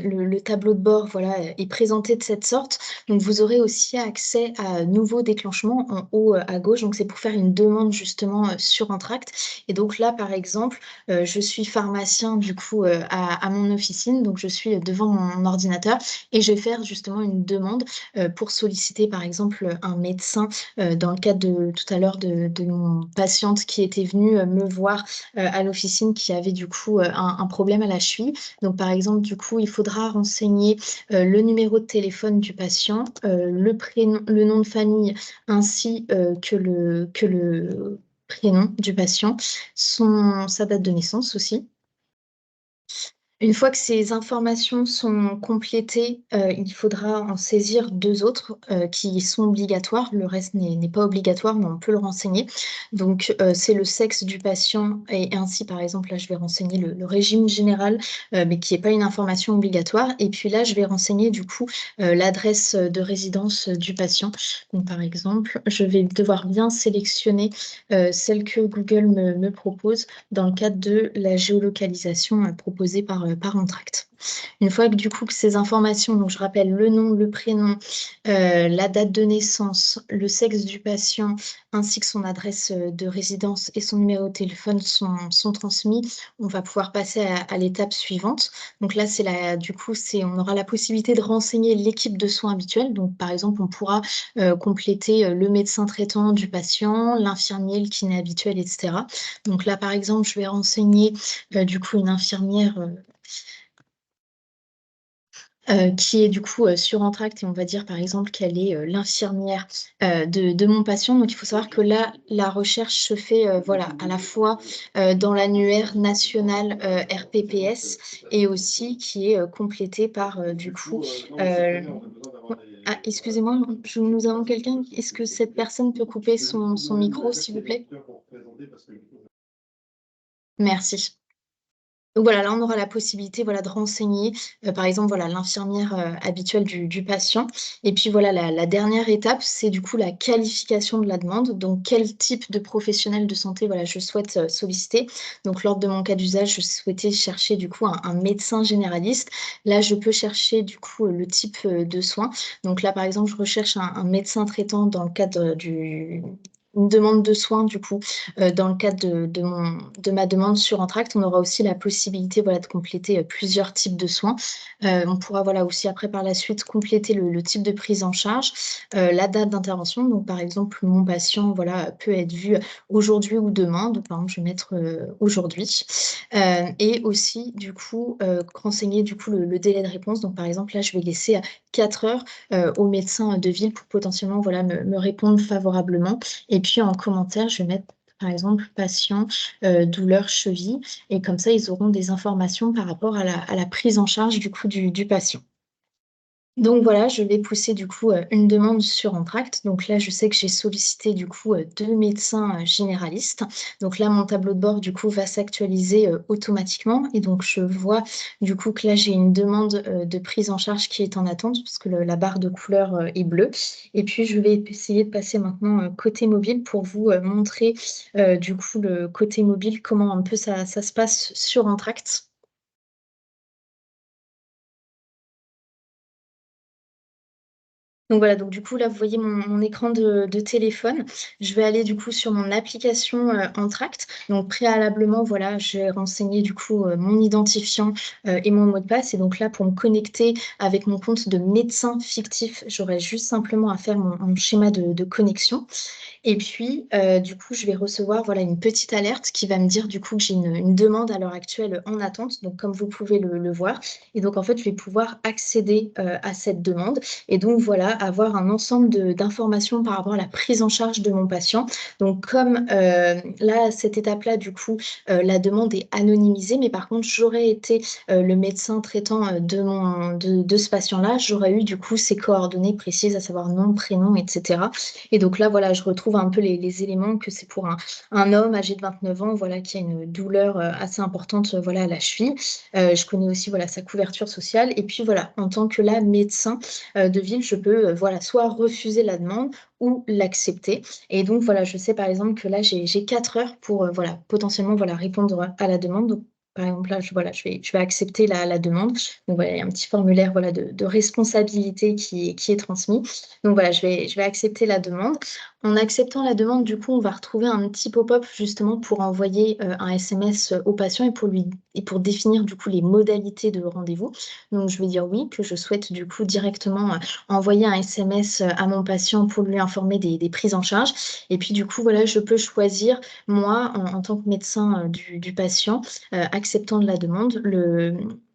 le tableau de bord voilà, est présenté de cette sorte, donc vous aurez aussi accès à nouveaux déclenchements en haut à gauche. Donc c'est pour faire une demande justement sur Entracte. Et donc là par exemple, je suis pharmacien du coup à mon officine, donc je suis devant mon ordinateur et je vais faire justement une demande pour solliciter par exemple un médecin dans le cadre de tout à l'heure de mon patiente qui était venue me voir à l'officine qui avait du coup un problème à la cheville. Donc par exemple, du coup, il faudra renseigner le numéro de téléphone du patient, le prénom, le nom de famille, ainsi que le prénom du patient, sa date de naissance aussi. Une fois que ces informations sont complétées, il faudra en saisir 2 autres qui sont obligatoires. Le reste n'est pas obligatoire, mais on peut le renseigner. Donc, c'est le sexe du patient et ainsi, par exemple, là, je vais renseigner le régime général, mais qui n'est pas une information obligatoire. Et puis là, je vais renseigner du coup l'adresse de résidence du patient. Donc, par exemple, je vais devoir bien sélectionner celle que Google me propose dans le cadre de la géolocalisation proposée par Entracte. Une fois que du coup que ces informations, donc je rappelle le nom, le prénom, la date de naissance, le sexe du patient, ainsi que son adresse de résidence et son numéro de téléphone sont transmis, on va pouvoir passer à l'étape suivante. Donc là, on aura la possibilité de renseigner l'équipe de soins habituelle. Donc par exemple, on pourra compléter le médecin traitant du patient, l'infirmier, le kiné habituel, etc. Donc là, par exemple, je vais renseigner du coup une infirmière qui est du coup sur Entracte et on va dire par exemple qu'elle est l'infirmière de mon patient. Donc il faut savoir que là, la recherche se fait voilà, à la fois dans l'annuaire national RPPS et aussi qui est complété par du coup... Ah, excusez-moi, nous avons quelqu'un. Est-ce que cette personne peut couper son micro, s'il vous plaît? Merci. Donc voilà, là, on aura la possibilité voilà, de renseigner, par exemple, voilà, l'infirmière habituelle du patient. Et puis voilà, la dernière étape, c'est du coup la qualification de la demande. Donc, quel type de professionnel de santé voilà, je souhaite solliciter. Donc, lors de mon cas d'usage, je souhaitais chercher du coup un médecin généraliste. Là, je peux chercher du coup le type de soins. Donc là, par exemple, je recherche un médecin traitant dans le cadre une demande de soins, du coup, dans le cadre de ma demande sur Entracte. On aura aussi la possibilité voilà, de compléter plusieurs types de soins. On pourra voilà, aussi après par la suite compléter le type de prise en charge, la date d'intervention. Donc par exemple, mon patient voilà, peut être vu aujourd'hui ou demain. Donc par exemple, je vais mettre aujourd'hui. Et aussi du coup renseigner du coup le délai de réponse. Donc par exemple, là, je vais laisser 4 heures au médecin de ville pour potentiellement voilà, me répondre favorablement. Et puis en commentaire, je vais mettre par exemple patient, douleur cheville. Et comme ça, ils auront des informations par rapport à la prise en charge du coup du patient. Donc voilà, je vais pousser du coup une demande sur Entracte. Donc là, je sais que j'ai sollicité du coup 2 médecins généralistes. Donc là, mon tableau de bord du coup va s'actualiser automatiquement. Et donc je vois du coup que là, j'ai une demande de prise en charge qui est en attente parce que la barre de couleur est bleue. Et puis je vais essayer de passer maintenant côté mobile pour vous montrer du coup le côté mobile, comment un peu ça se passe sur Entracte. Donc voilà, donc du coup, là, vous voyez mon écran de téléphone. Je vais aller du coup sur mon application Entracte. Donc préalablement, voilà, j'ai renseigné du coup mon identifiant et mon mot de passe. Et donc là, pour me connecter avec mon compte de médecin fictif, j'aurais juste simplement à faire mon schéma de connexion. Et puis, du coup, je vais recevoir voilà, une petite alerte qui va me dire du coup que j'ai une demande à l'heure actuelle en attente, donc comme vous pouvez le voir. Et donc, en fait, je vais pouvoir accéder à cette demande et donc, voilà, avoir un ensemble d'informations par rapport à la prise en charge de mon patient. Donc, comme là, à cette étape-là, du coup, la demande est anonymisée, mais par contre, j'aurais été le médecin traitant de ce patient-là, j'aurais eu du coup ses coordonnées précises, à savoir nom, prénom, etc. Et donc là, voilà, je retrouve un peu les éléments que c'est pour un homme âgé de 29 ans, voilà, qui a une douleur assez importante, voilà, à la cheville. Je connais aussi, voilà, sa couverture sociale. Et puis voilà, en tant que là, médecin de ville, je peux, voilà, soit refuser la demande ou l'accepter. Et donc voilà, je sais par exemple que là, j'ai 4 heures pour, voilà, potentiellement, voilà, répondre à la demande. Donc, par exemple, là, voilà, je vais accepter la demande. Donc voilà, il y a un petit formulaire voilà, de responsabilité qui est transmis. Donc voilà, je vais accepter la demande. En acceptant la demande, du coup, on va retrouver un petit pop-up justement pour envoyer un SMS au patient et pour définir du coup les modalités de rendez-vous. Donc je vais dire oui, que je souhaite du coup directement envoyer un SMS à mon patient pour lui informer des prises en charge. Et puis du coup, voilà, je peux choisir, moi, en tant que médecin du patient, acceptant de la demande,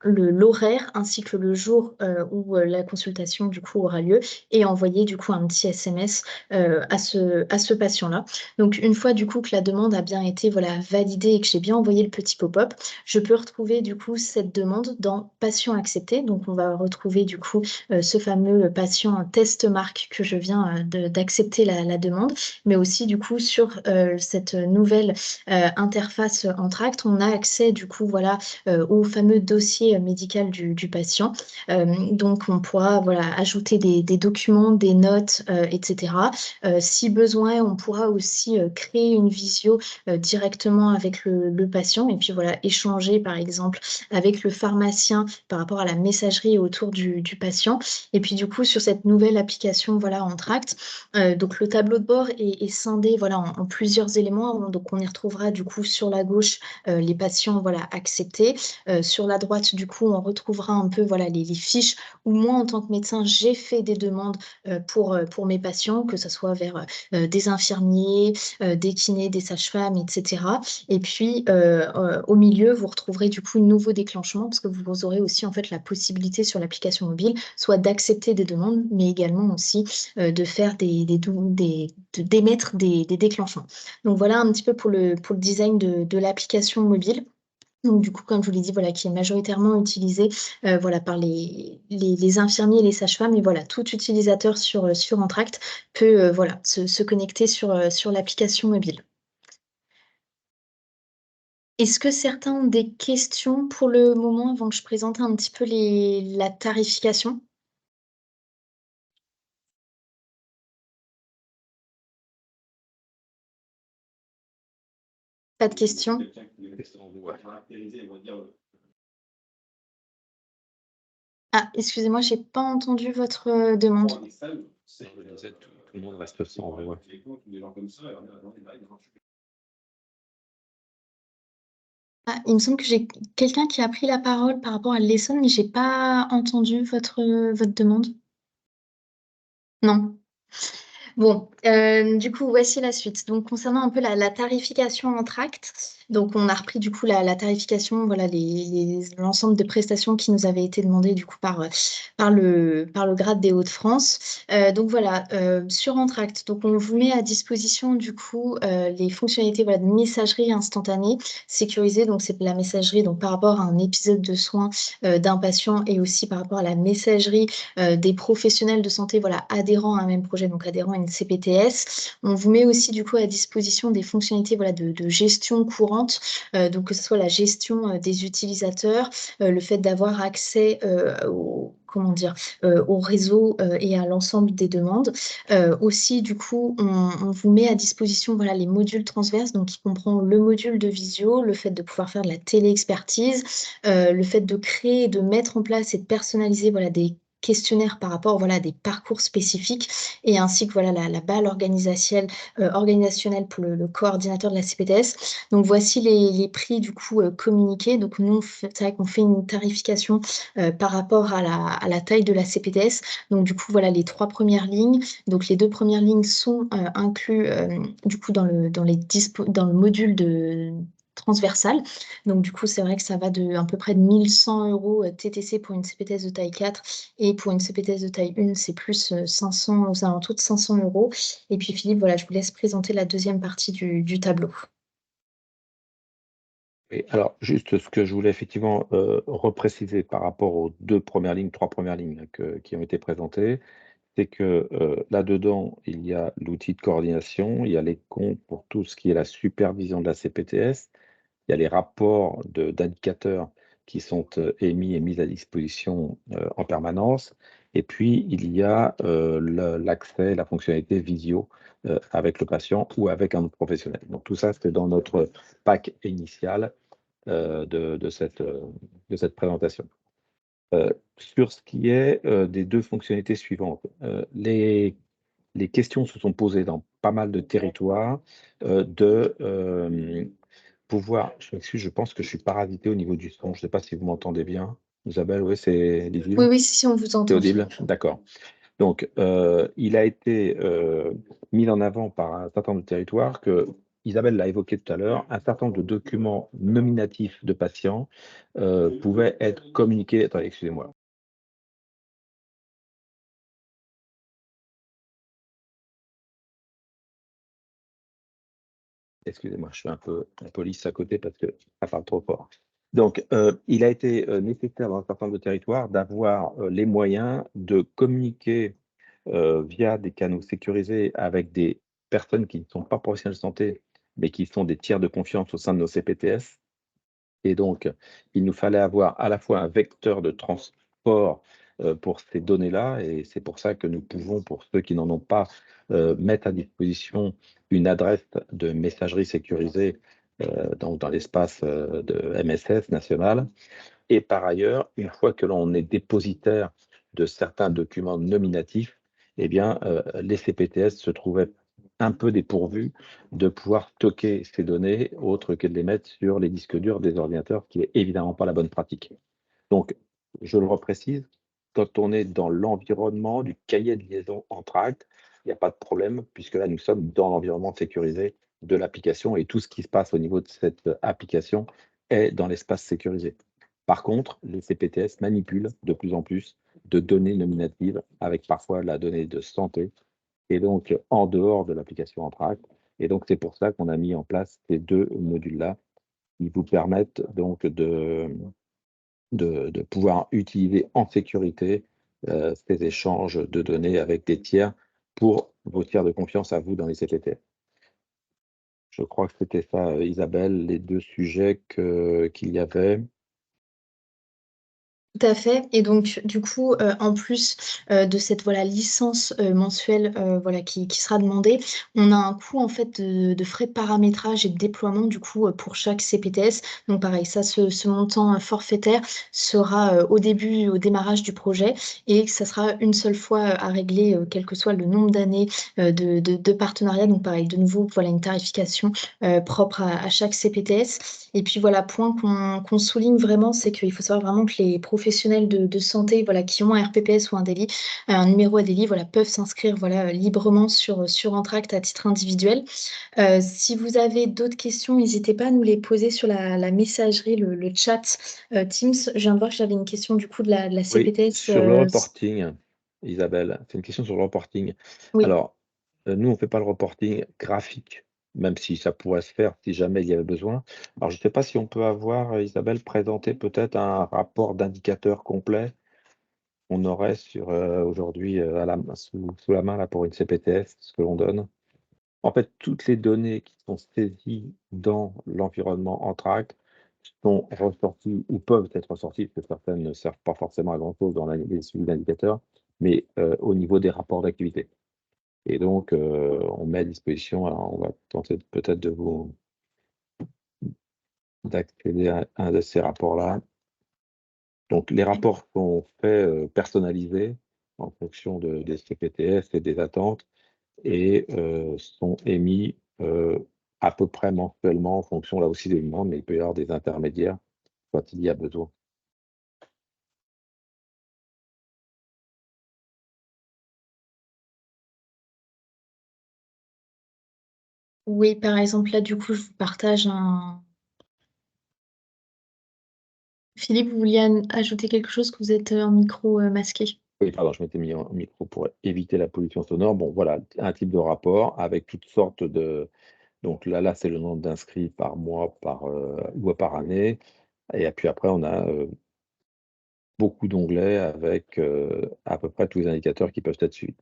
l'horaire ainsi que le jour où la consultation du coup aura lieu et envoyer du coup un petit SMS à ce patient-là. Donc une fois du coup que la demande a bien été voilà, validée et que j'ai bien envoyé le petit pop-up, je peux retrouver du coup cette demande dans patient accepté. Donc on va retrouver du coup ce fameux patient test marque que je viens d'accepter la demande, mais aussi du coup sur cette nouvelle interface Entracte, on a accès du coup voilà au fameux dossier médical du patient. Donc, on pourra voilà, ajouter des documents, des notes, etc. Si besoin, on pourra aussi créer une visio directement avec le patient et puis voilà, échanger par exemple avec le pharmacien par rapport à la messagerie autour du patient. Et puis du coup, sur cette nouvelle application voilà, Entracte, donc le tableau de bord est scindé voilà, en plusieurs éléments. Donc, on y retrouvera du coup sur la gauche les patients voilà, acceptés. Sur la droite, du coup, on retrouvera un peu voilà, les fiches où moi, en tant que médecin, j'ai fait des demandes pour mes patients, que ce soit vers des infirmiers, des kinés, des sages-femmes, etc. Et puis, au milieu, vous retrouverez du coup un nouveau déclenchement parce que vous aurez aussi en fait la possibilité sur l'application mobile, soit d'accepter des demandes, mais également aussi de faire d'émettre des déclenchements. Donc voilà un petit peu pour le design de l'application mobile. Donc du coup, comme je vous l'ai dit, voilà, qui est majoritairement utilisé voilà, par les infirmiers et les sages-femmes. Et voilà, tout utilisateur sur Entracte peut voilà, se connecter sur l'application mobile. Est-ce que certains ont des questions pour le moment avant que je présente un petit peu la tarification? Pas de questions? Ah, excusez-moi, j'ai pas entendu votre demande. Tout le monde reste sans voix. Ah, il me semble que j'ai quelqu'un qui a pris la parole par rapport à l'Essonne, mais j'ai pas entendu votre demande. Non. Bon, du coup, voici la suite. Donc, concernant un peu la tarification Entracte, donc on a repris du coup la tarification, voilà, l'ensemble de prestations qui nous avaient été demandées du coup par le grade des Hauts-de-France. Donc voilà, sur Entracte, donc on vous met à disposition du coup les fonctionnalités voilà, de messagerie instantanée sécurisée. Donc c'est la messagerie donc par rapport à un épisode de soins d'un patient et aussi par rapport à la messagerie des professionnels de santé voilà, adhérents à un même projet, donc adhérents à une CPTS. On vous met aussi du coup à disposition des fonctionnalités voilà, de gestion courante, donc que ce soit la gestion des utilisateurs, le fait d'avoir accès au réseau et à l'ensemble des demandes. Aussi, du coup, on vous met à disposition voilà, les modules transverses, donc qui comprend le module de visio, le fait de pouvoir faire de la téléexpertise, le fait de créer, de mettre en place et de personnaliser voilà, des questionnaire par rapport voilà, à des parcours spécifiques et ainsi que voilà, la balle organisationnelle pour le coordinateur de la CPTS. Donc voici les prix du coup communiqués. Donc nous, c'est vrai qu'on fait une tarification par rapport à la taille de la CPTS. Donc du coup, voilà les 3 premières lignes. Donc les 2 premières lignes sont inclus du coup dans le module de transversal. Donc du coup, c'est vrai que ça va de à peu près de 1 100 € TTC pour une CPTS de taille 4 et pour une CPTS de taille 1, c'est plus 500, aux alentours de 500 €. Et puis Philippe, voilà, je vous laisse présenter la deuxième partie du tableau. Et alors, juste ce que je voulais effectivement repréciser par rapport aux 2 premières lignes, 3 premières lignes qui ont été présentées, c'est que là-dedans, il y a l'outil de coordination, il y a les comptes pour tout ce qui est la supervision de la CPTS, il y a les rapports d'indicateurs qui sont émis et mis à disposition en permanence, et puis il y a l'accès, la fonctionnalité visio avec le patient ou avec un autre professionnel. Donc tout ça, c'est dans notre pack initial de cette présentation. Sur ce qui est des 2 fonctionnalités suivantes, les questions se sont posées dans pas mal de territoires de pouvoir. Je m'excuse, je pense que je suis parasité au niveau du son. Je ne sais pas si vous m'entendez bien. Isabelle, oui, c'est lisible? Oui, oui, si on vous C'est entend. audible? D'accord. Donc, il a été mis en avant par un certain nombre de territoires que Isabelle l'a évoqué tout à l'heure, un certain nombre de documents nominatifs de patients pouvaient être communiqués. Attendez, excusez-moi. Excusez-moi, je suis un peu police à côté parce que ça parle trop fort. Donc, il a été nécessaire dans un certain nombre de territoires d'avoir les moyens de communiquer via des canaux sécurisés avec des personnes qui ne sont pas professionnels de santé, mais qui sont des tiers de confiance au sein de nos CPTS. Et donc, il nous fallait avoir à la fois un vecteur de transport pour ces données-là, et c'est pour ça que nous pouvons, pour ceux qui n'en ont pas, mettre à disposition une adresse de messagerie sécurisée donc dans l'espace de MSS national. Et par ailleurs, une fois que l'on est dépositaire de certains documents nominatifs, eh bien, les CPTS se trouvaient un peu dépourvus de pouvoir stocker ces données, autre que de les mettre sur les disques durs des ordinateurs, ce qui n'est évidemment pas la bonne pratique. Donc, je le reprécise, quand on est dans l'environnement du cahier de liaison entre actes, il n'y a pas de problème, puisque là, nous sommes dans l'environnement sécurisé de l'application et tout ce qui se passe au niveau de cette application est dans l'espace sécurisé. Par contre, les CPTS manipulent de plus en plus de données nominatives avec parfois la donnée de santé et donc en dehors de l'application Entract. Et donc, c'est pour ça qu'on a mis en place ces 2 modules-là qui vous permettent donc de pouvoir utiliser en sécurité ces échanges de données avec des tiers pour vos tiers de confiance à vous dans les CPTS. Je crois que c'était ça, Isabelle, les 2 sujets qu'il y avait. Tout à fait. Et donc, du coup, en plus de cette voilà, licence mensuelle voilà, qui sera demandée, on a un coût en fait de frais de paramétrage et de déploiement du coup pour chaque CPTS. Donc pareil, ça, ce montant forfaitaire sera au démarrage du projet et ça sera une seule fois à régler, quel que soit le nombre d'années de partenariat. Donc pareil, de nouveau, voilà une tarification propre à chaque CPTS. Et puis voilà, point qu'on souligne vraiment, c'est qu'il faut savoir vraiment que les professionnels de santé voilà, qui ont un RPPS ou un DELI, un numéro DELI, voilà, peuvent s'inscrire voilà, librement sur Entract à titre individuel. Si vous avez d'autres questions, n'hésitez pas à nous les poser sur la messagerie, le chat Teams. Je viens de voir que j'avais une question du coup de la Oui, CPTS. sur le reporting, Isabelle, c'est une question sur le reporting. Oui. Alors, nous, on ne fait pas le reporting graphique, même si ça pourrait se faire si jamais il y avait besoin. Alors, je ne sais pas si on peut avoir, Isabelle, présenter peut-être un rapport d'indicateur complet qu'on aurait sur aujourd'hui sous la main là, pour une CPTS, ce que l'on donne. En fait, toutes les données qui sont saisies dans l'environnement Entract sont ressorties ou peuvent être ressorties, parce que certaines ne servent pas forcément à grand-chose dans les suivis d'indicateurs, mais au niveau des rapports d'activité. Et donc, on met à disposition, alors on va tenter peut-être d'accéder à un de ces rapports-là. Donc, les rapports sont faits personnalisés en fonction des CPTS et des attentes et sont émis à peu près mensuellement en fonction là aussi des demandes, mais il peut y avoir des intermédiaires quand il y a besoin. Oui, par exemple, là, du coup, je vous partage un. Philippe, vous vouliez ajouter quelque chose, que vous êtes en micro masqué. Oui, pardon, je m'étais mis en micro pour éviter la pollution sonore. Bon, voilà, un type de rapport avec toutes sortes de. Donc là c'est le nombre d'inscrits par mois, ou par année. Et puis après, on a beaucoup d'onglets avec à peu près tous les indicateurs qui peuvent être suivis.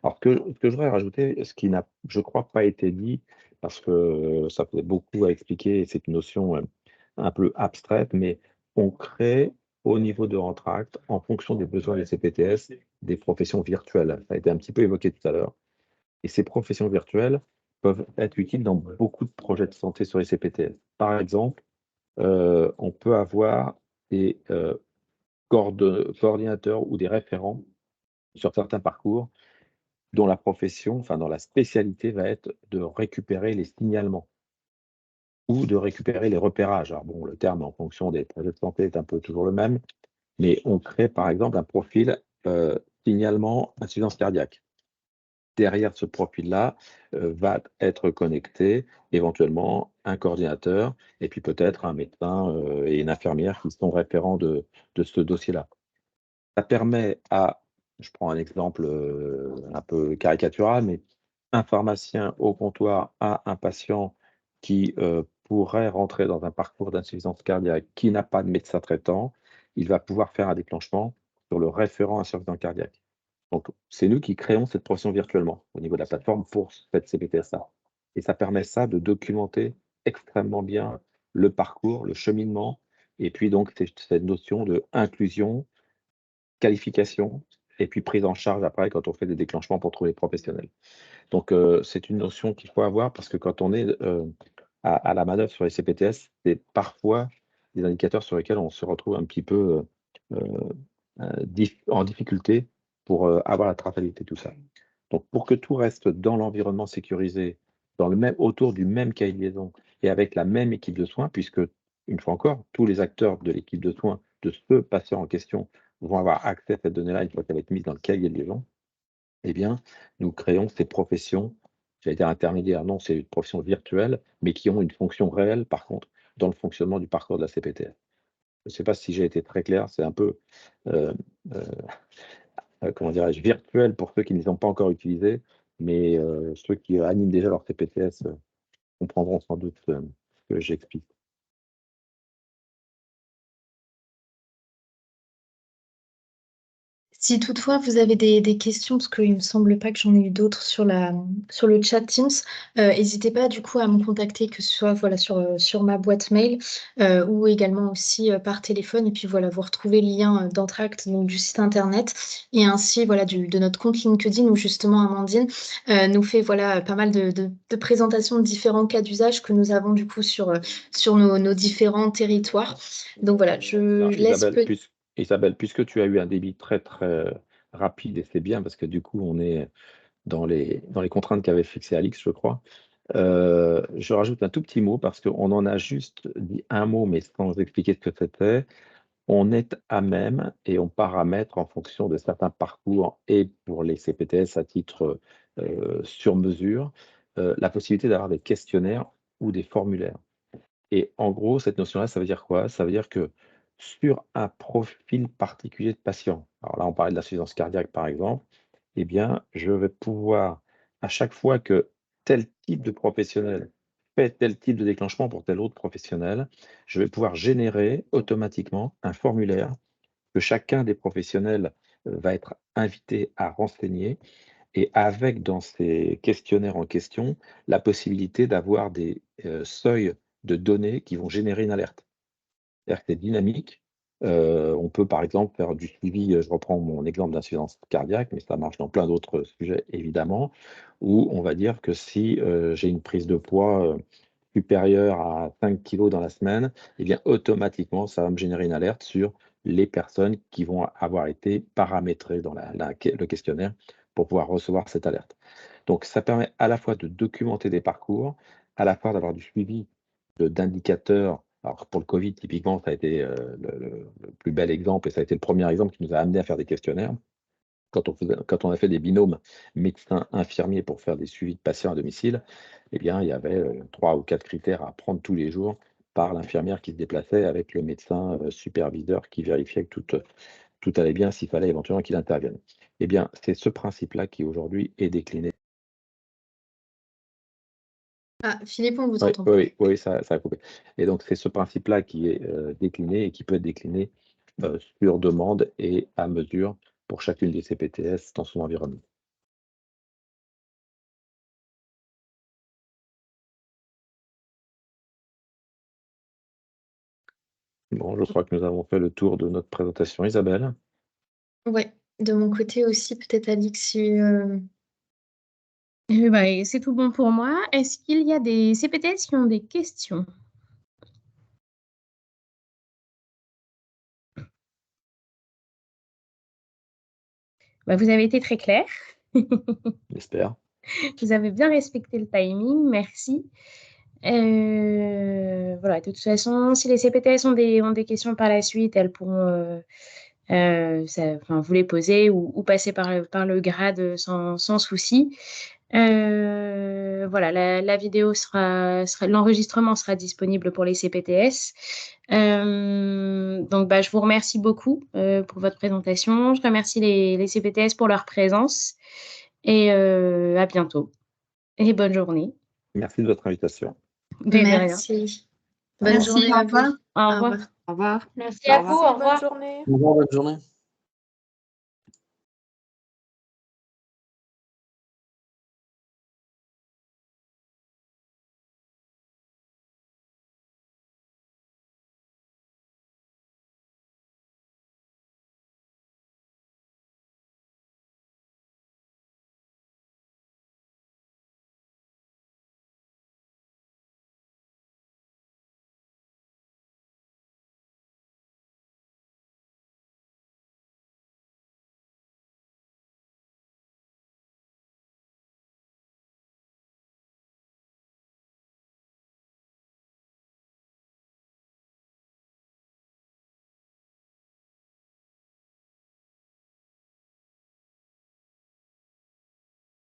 Alors, ce que je voudrais rajouter, ce qui n'a, je crois, pas été dit, parce que ça faisait beaucoup à expliquer, et c'est une notion un peu abstraite, mais on crée au niveau de Rentract, en fonction des besoins des CPTS, des professions virtuelles. Ça a été un petit peu évoqué tout à l'heure. Et ces professions virtuelles peuvent être utiles dans beaucoup de projets de santé sur les CPTS. Par exemple, on peut avoir des coordinateurs ou des référents sur certains parcours dont la profession, enfin dont la spécialité va être de récupérer les signalements ou de récupérer les repérages. Alors bon, le terme en fonction des projets de santé est un peu toujours le même, mais on crée par exemple un profil signalement insuffisance cardiaque. Derrière ce profil-là va être connecté éventuellement un coordinateur et puis peut-être un médecin et une infirmière qui sont référents de ce dossier-là. Ça permet je prends un exemple un peu caricatural, mais un pharmacien au comptoir a un patient qui pourrait rentrer dans un parcours d'insuffisance cardiaque qui n'a pas de médecin traitant, il va pouvoir faire un déclenchement sur le référent insuffisance cardiaque. Donc, c'est nous qui créons cette profession virtuellement au niveau de la plateforme pour cette CPTS-là. Et ça permet ça de documenter extrêmement bien le parcours, le cheminement, et puis donc cette notion de inclusion, qualification et puis prise en charge après quand on fait des déclenchements pour trouver les professionnels. Donc, c'est une notion qu'il faut avoir parce que quand on est à la manœuvre sur les CPTS, c'est parfois des indicateurs sur lesquels on se retrouve un petit peu en difficulté pour avoir la traçabilité de tout ça. Donc, pour que tout reste dans l'environnement sécurisé, autour du même cahier de liaison et avec la même équipe de soins, puisque, une fois encore, tous les acteurs de l'équipe de soins de ce patient en question vont avoir accès à cette donnée-là une fois qu'elle va être mise dans le cahier de liaison, eh bien, nous créons ces professions, j'allais dire intermédiaires, non, c'est une profession virtuelle, mais qui ont une fonction réelle, par contre, dans le fonctionnement du parcours de la CPTS. Je ne sais pas si j'ai été très clair, c'est un peu, comment dirais-je, virtuel pour ceux qui ne les ont pas encore utilisés, mais ceux qui animent déjà leur CPTS comprendront sans doute ce que j'explique. Si toutefois vous avez des questions, parce qu'il ne me semble pas que j'en ai eu d'autres sur le chat Teams, n'hésitez pas du coup à me contacter, que ce soit voilà, sur ma boîte mail ou également aussi par téléphone. Et puis voilà, vous retrouvez le lien d'Entract, donc du site internet, et ainsi voilà, de notre compte LinkedIn où justement Amandine nous fait voilà, pas mal de présentations de différents cas d'usage que nous avons du coup sur nos différents territoires. Donc voilà, je laisse Isabelle, puisque tu as eu un débit très très rapide, et c'est bien parce que du coup on est dans les contraintes qu'avait fixé Alix, je crois, je rajoute un tout petit mot parce qu'on en a juste dit un mot, mais sans expliquer ce que c'était. On est à même et on paramètre en fonction de certains parcours et pour les CPTS à titre sur mesure, la possibilité d'avoir des questionnaires ou des formulaires. Et en gros, cette notion-là, ça veut dire quoi? Ça veut dire que sur un profil particulier de patient, alors là, on parlait de l'insuffisance cardiaque, par exemple, eh bien, je vais pouvoir, à chaque fois que tel type de professionnel fait tel type de déclenchement pour tel autre professionnel, je vais pouvoir générer automatiquement un formulaire que chacun des professionnels va être invité à renseigner et avec dans ces questionnaires en question, la possibilité d'avoir des seuils de données qui vont générer une alerte. C'est-à-dire que c'est dynamique. On peut par exemple faire du suivi, je reprends mon exemple d'insuffisance cardiaque, mais ça marche dans plein d'autres sujets évidemment, où on va dire que si j'ai une prise de poids supérieure à 5 kg dans la semaine, eh bien automatiquement ça va me générer une alerte sur les personnes qui vont avoir été paramétrées dans le questionnaire pour pouvoir recevoir cette alerte. Donc, ça permet à la fois de documenter des parcours, à la fois d'avoir du suivi d'indicateurs. Alors, pour le Covid, typiquement, ça a été le plus bel exemple et ça a été le premier exemple qui nous a amené à faire des questionnaires. Quand on a fait des binômes médecins-infirmiers pour faire des suivis de patients à domicile, eh bien, il y avait 3 ou 4 critères à prendre tous les jours par l'infirmière qui se déplaçait avec le médecin superviseur qui vérifiait que tout allait bien s'il fallait éventuellement qu'il intervienne. Eh bien, c'est ce principe-là qui aujourd'hui est décliné. Ah, Philippe, on vous Oui, entend pas. oui, ça a coupé. Et donc, c'est ce principe-là qui est décliné et qui peut être décliné sur demande et à mesure pour chacune des CPTS dans son environnement. Bon, je crois que nous avons fait le tour de notre présentation. Isabelle? Ouais, de mon côté aussi, peut-être Alix. Bah, c'est tout bon pour moi. Est-ce qu'il y a des CPTS qui ont des questions? Bah, vous avez été très clair. J'espère. Vous avez bien respecté le timing, merci. Voilà, de toute façon, si les CPTS ont des questions par la suite, elles pourront vous les poser ou passer par le grade sans souci. Voilà, la vidéo l'enregistrement sera disponible pour les CPTS. Donc, je vous remercie beaucoup pour votre présentation. Je remercie les CPTS pour leur présence et à bientôt. Et bonne journée. Merci de votre invitation. De rien. Merci. Bonne Merci, journée au à revoir. vous. Au revoir. Au revoir. Merci à vous, au Bonne revoir. journée. Au revoir, bonne journée.